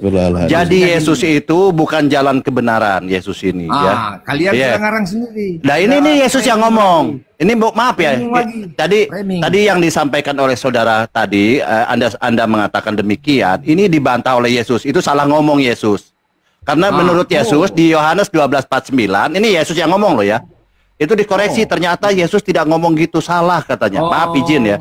Jadi Yesus itu bukan jalan kebenaran, Yesus ini ya. Kalian sudah ngarang sendiri. Nah ini nih Yesus yang ngomong. Ini maaf ya. Tadi yang disampaikan oleh saudara tadi, Anda mengatakan demikian. Ini dibantah oleh Yesus. Itu salah ngomong Yesus. Karena menurut Yesus di Yohanes 12:49, ini Yesus yang ngomong loh ya. Itu dikoreksi, ternyata Yesus tidak ngomong gitu, salah katanya. Maaf izin ya.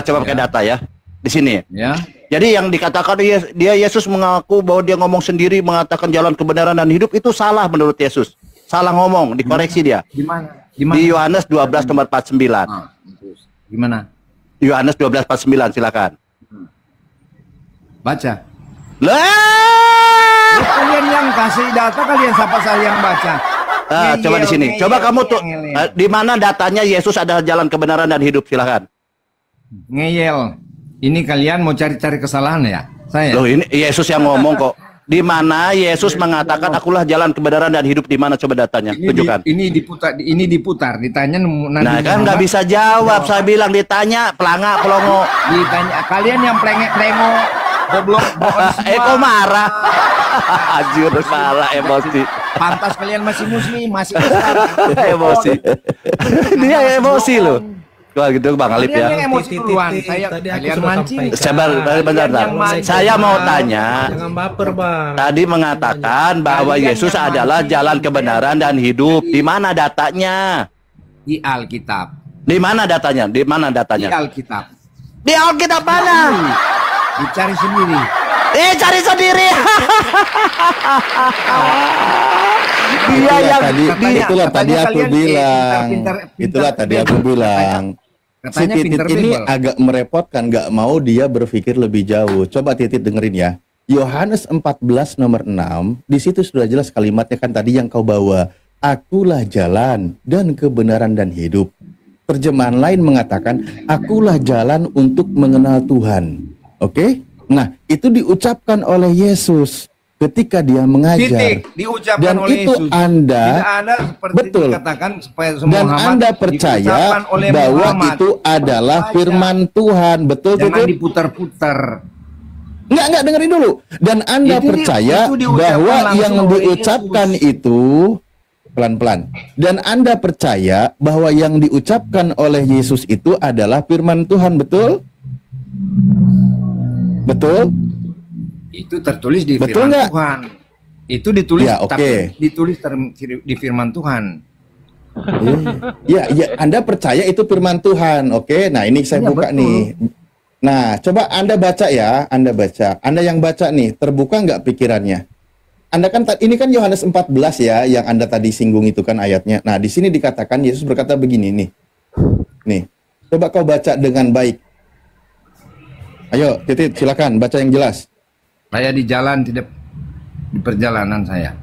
Coba pakai data ya di sini. Ya. Jadi yang dikatakan dia Yesus mengaku bahwa dia ngomong sendiri mengatakan jalan kebenaran dan hidup itu salah menurut Yesus. Salah ngomong, dikoreksi dia. Di mana? Di Yohanes 12 nomor 49. Gimana? Yohanes 12:49 silakan. Baca. Lah. Kalian yang kasih data, kalian siapa saya yang baca? Coba di sini. Coba kamu tuh di mana datanya Yesus adalah jalan kebenaran dan hidup, silakan. Ngeyel. Ini kalian mau cari-cari kesalahan ya? Saya. Loh, ini Yesus yang ngomong kok. Di mana Yesus mengatakan akulah jalan kebenaran dan hidup, di mana coba datanya? Tunjukkan. Ini diputar, ditanya Nah kan nggak bisa jawab. Saya bilang ditanya pelangak pelongo. Ditanya kalian yang pelengek-pelengok goblok. Eko marah. Anjir, marah, emosi. Pantas kalian masih muslim, masih emosi. Dia emosi loh. Wah gitu Bang Alip ya. Emosi duluan. Kalian mancing. Sabar, bentar. Saya mau tanya. Jangan baper, Bang. Tadi mengatakan bahwa Yesus adalah jalan kebenaran dan hidup. Di mana datanya? Di Alkitab. Di mana datanya? Di mana datanya? Di Alkitab. Di Alkitab mana? Dicari sendiri. Cari sendiri. Dia yang itulah tadi aku bilang. Itulah tadi aku bilang. Si Titit ini agak merepotkan, nggak mau dia berpikir lebih jauh. Coba Titit dengerin ya. Yohanes 14 nomor 6, di situ sudah jelas kalimatnya kan tadi yang kau bawa. Akulah jalan dan kebenaran dan hidup. Terjemahan lain mengatakan, akulah jalan untuk mengenal Tuhan. Oke? Nah, itu diucapkan oleh Yesus ketika dia mengajar. Diucapkan dan oleh itu Yesus. Anda Tidak ada seperti betul dikatakan supaya dan Anda percaya bahwa Muhammad. itu adalah firman Tuhan. Betul. Jangan diputar-putar. Enggak dengerin dulu. Dan Anda percaya bahwa yang diucapkan itu pelan-pelan. Dan Anda percaya bahwa yang diucapkan oleh Yesus itu adalah firman Tuhan, betul? Betul? Itu tertulis di Betul firman Tuhan. Itu ditulis, ya, tapi ditulis di firman Tuhan. Ya, Anda percaya itu firman Tuhan. Oke, nah ini saya buka betul. Nih. Nah, coba Anda baca ya, Anda baca. Anda yang baca nih, terbuka nggak pikirannya? Anda kan ini kan Yohanes 14 ya, yang Anda tadi singgung itu kan ayatnya. Nah, di sini dikatakan Yesus berkata begini nih. Nih, coba kau baca dengan baik. Ayo, Titit, silakan baca yang jelas. Saya di jalan, tidak di perjalanan saya.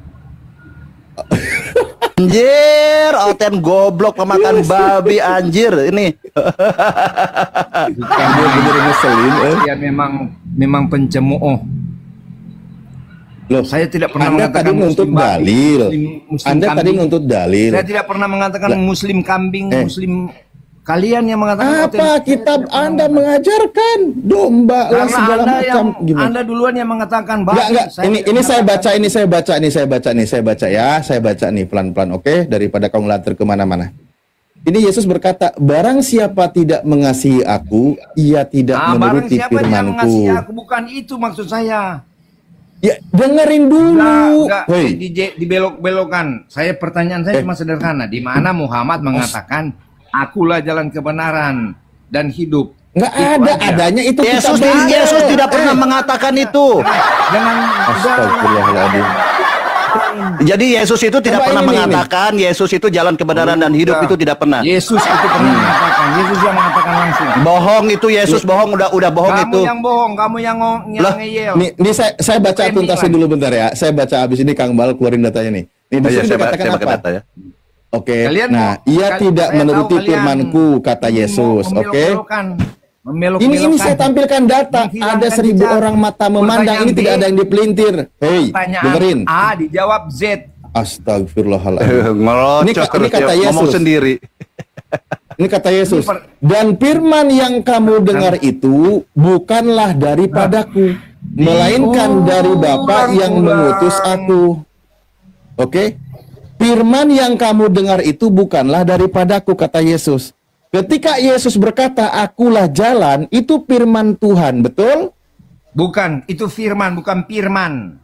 Anjir, Oten goblok pemakan babi anjir ini. Dia bener ngeselin. Dia memang pencemooh. Loh, saya tidak pernah Anda mengatakan tadi nuntut dalil. Anda tadi nuntut dalil. Saya tidak pernah mengatakan muslim kambing, muslim. Kalian yang mengatakan apa kitab Anda mengajarkan domba lah segala macam gimana? Anda duluan yang mengatakan enggak. Ini saya baca ya. Saya baca nih pelan-pelan, oke? Daripada kau ngelantur kemana-mana. Ini Yesus berkata, barang siapa tidak mengasihi aku, ia tidak menuruti firman-Ku. Aku bukan itu maksud saya. Ya, dengerin dulu. Dibelok-belokan. Pertanyaan saya cuma sederhana. Di mana Muhammad mengatakan, akulah jalan kebenaran dan hidup. Nggak ada adanya itu. Yesus tidak pernah mengatakan itu. Astagfirullahaladzim. Jadi Yesus itu tidak pernah mengatakan Yesus itu jalan kebenaran dan hidup, itu tidak pernah. Yesus itu pernah mengatakan. Yesus yang mengatakan langsung. Bohong itu Yesus, bohong udah bohong itu. Kamu yang bohong, kamu yang ngeyel. Nih saya baca tuntasin dulu bentar ya. Saya baca habis ini Kang Bal keluarin datanya nih. Nih di sini dikatakan apa? Data ya. Oke, nah ia tidak menuruti firman-Ku, kata Yesus. Oke. Ini saya tampilkan data. Ada 1.000 orang mata memandang. Ini tidak ada yang dipelintir. Hei, dengerin. A dijawab Z. Astagfirullahaladzim. Ini kata Yesus. Ngomong sendiri. Ini kata Yesus. Dan firman yang kamu dengar itu bukanlah daripadaku, melainkan dari Bapa yang mengutus aku. Oke? Firman yang kamu dengar itu bukanlah daripadaku, kata Yesus. Ketika Yesus berkata, akulah jalan, itu firman Tuhan, betul? Bukan, itu firman, bukan firman.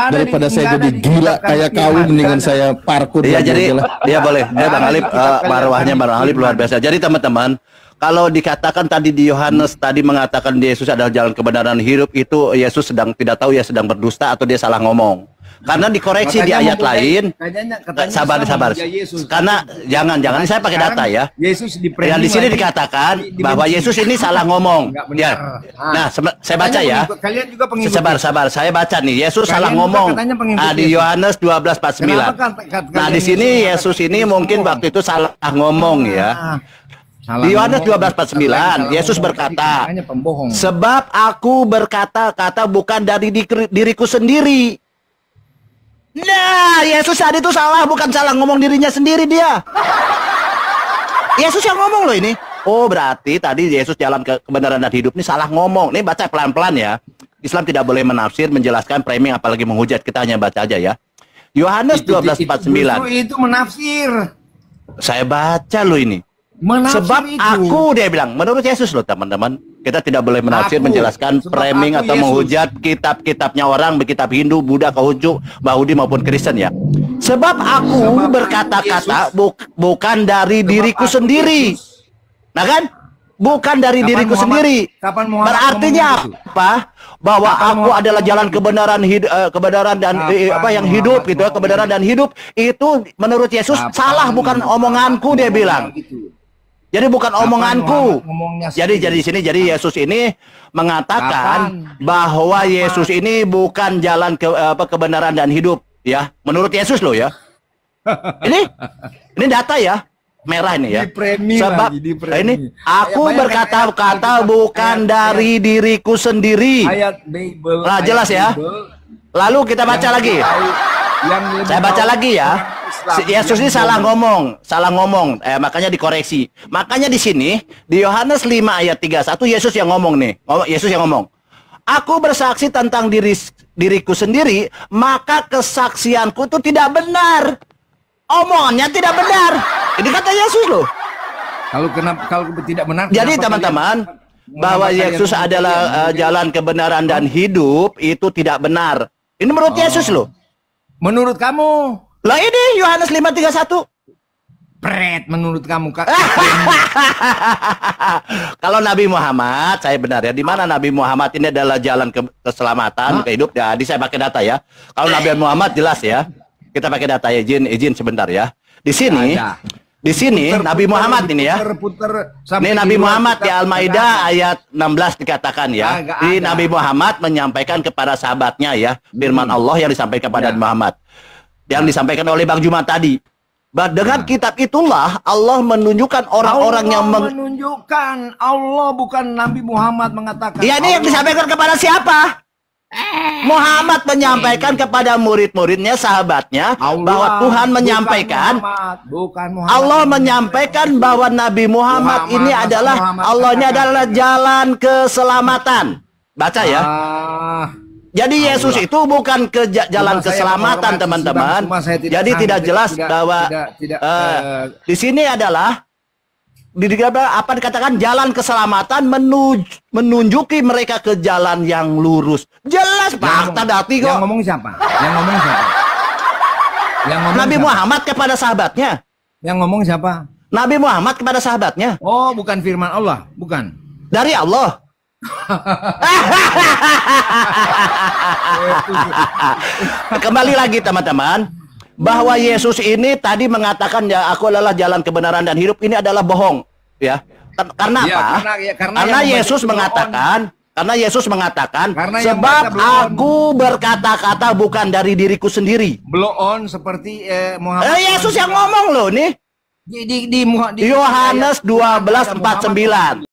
Daripada saya jadi gila kayak kau, mendingan saya parkur. Iya, jadi dia boleh. Dia Bang Alip, marwahnya Bang Alip luar biasa. Jadi teman-teman, kalau dikatakan tadi di Yohanes tadi mengatakan Yesus adalah jalan kebenaran hidup, itu Yesus sedang tidak tahu ya sedang berdusta atau dia salah ngomong. Karena dikoreksi di ayat lain. Sabar. Karena jangan saya pakai data ya. Yang di sini dikatakan bahwa Yesus ini salah ngomong. Ya. Nah, saya baca ya. Sabar. Saya baca nih. Yesus salah ngomong. Nah, di Yohanes 12:49. Nah, di sini Yesus ini mungkin waktu itu salah ngomong ya. Di Yohanes 12:49 Yesus berkata, sebab aku berkata-kata bukan dari diriku sendiri. Nah, Yesus tadi itu salah, bukan salah ngomong dirinya sendiri dia. Yesus yang ngomong loh ini. Oh, berarti tadi Yesus jalan ke kebenaran dan hidup ini salah ngomong. Nih baca pelan-pelan ya. Islam tidak boleh menafsir, menjelaskan, framing, apalagi menghujat. Kita hanya baca aja ya. Yohanes 12:49. Itu menafsir. Saya baca loh ini. Menafsir sebab itu. aku, dia bilang, menurut Yesus loh teman-teman, kita tidak boleh menafsir, menjelaskan, framing atau Yesus. menghujat kitab-kitabnya orang, kitab Hindu, Buddha, Konghucu, Yahudi maupun Kristen ya. Sebab aku berkata-kata bukan dari diriku sendiri. Nah kan? Bukan dari diriku sendiri. Berartinya apa? Bahwa aku adalah jalan kebenaran, kebenaran dan yang hidup gitu, kebenaran dan hidup itu menurut Yesus salah, bukan omonganku, dia bilang. Jadi bukan omonganku. Jadi di sini jadi Yesus ini mengatakan bahwa Yesus ini bukan jalan kebenaran dan hidup ya. Menurut Yesus loh ya. Ini data ya. Merah ini ya. Sebab ini aku berkata-kata bukan dari diriku sendiri. Nah, jelas ya. Lalu kita baca lagi. Saya baca lagi ya. Yesus ini salah ngomong, makanya dikoreksi. Makanya di sini di Yohanes 5 ayat 31 Yesus yang ngomong nih. Yesus yang ngomong. Aku bersaksi tentang diriku sendiri, maka kesaksianku itu tidak benar. Omongannya tidak benar. Ini kata Yesus loh. Kalau tidak benar. Jadi teman-teman, bahwa Yesus adalah jalan kebenaran dan hidup itu tidak benar. Ini menurut Yesus loh. Menurut kamu? Lah ini Yohanes 5:31. Pret, menurut kamu Kak. Kalau Nabi Muhammad, saya benar ya. Di mana Nabi Muhammad ini adalah jalan keselamatan, ke hidup. Jadi saya pakai data ya. Kalau Nabi Muhammad jelas ya. Kita pakai data ya. Izin sebentar ya. Di sini Nabi Muhammad ini ya. Ini Nabi Muhammad di Al-Maidah ayat 16 dikatakan ya. Di Nabi Muhammad menyampaikan kepada sahabatnya ya. Firman Allah yang disampaikan kepada Muhammad. Yang disampaikan oleh Bang Jumat tadi. Dengan kitab itulah Allah menunjukkan orang-orang yang menunjukkan. Allah bukan Nabi Muhammad mengatakan. Ya ini yang disampaikan kepada siapa? Muhammad menyampaikan kepada murid-muridnya, sahabatnya, bahwa Tuhan menyampaikan, Allah menyampaikan bahwa Nabi Muhammad ini adalah Allahnya adalah jalan keselamatan. Baca ya. Jadi Yesus itu bukan ke jalan keselamatan, teman-teman. Jadi tidak jelas bahwa di sini adalah apa dikatakan jalan keselamatan menunjuki mereka ke jalan yang lurus. Jelas fakta dati kok. Yang ngomong siapa? Nabi Muhammad kepada sahabatnya. Yang ngomong siapa? Nabi Muhammad kepada sahabatnya. Oh, bukan firman Allah, bukan. Dari Allah. Kembali lagi teman-teman, bahwa Yesus ini tadi mengatakan ya aku adalah jalan kebenaran dan hidup, ini adalah bohong ya. Karena apa? Karena Yesus mengatakan, sebab aku berkata-kata bukan dari diriku sendiri. Blow on seperti Muhammad. Yesus yang ngomong loh nih. Di Yohanes 12:49.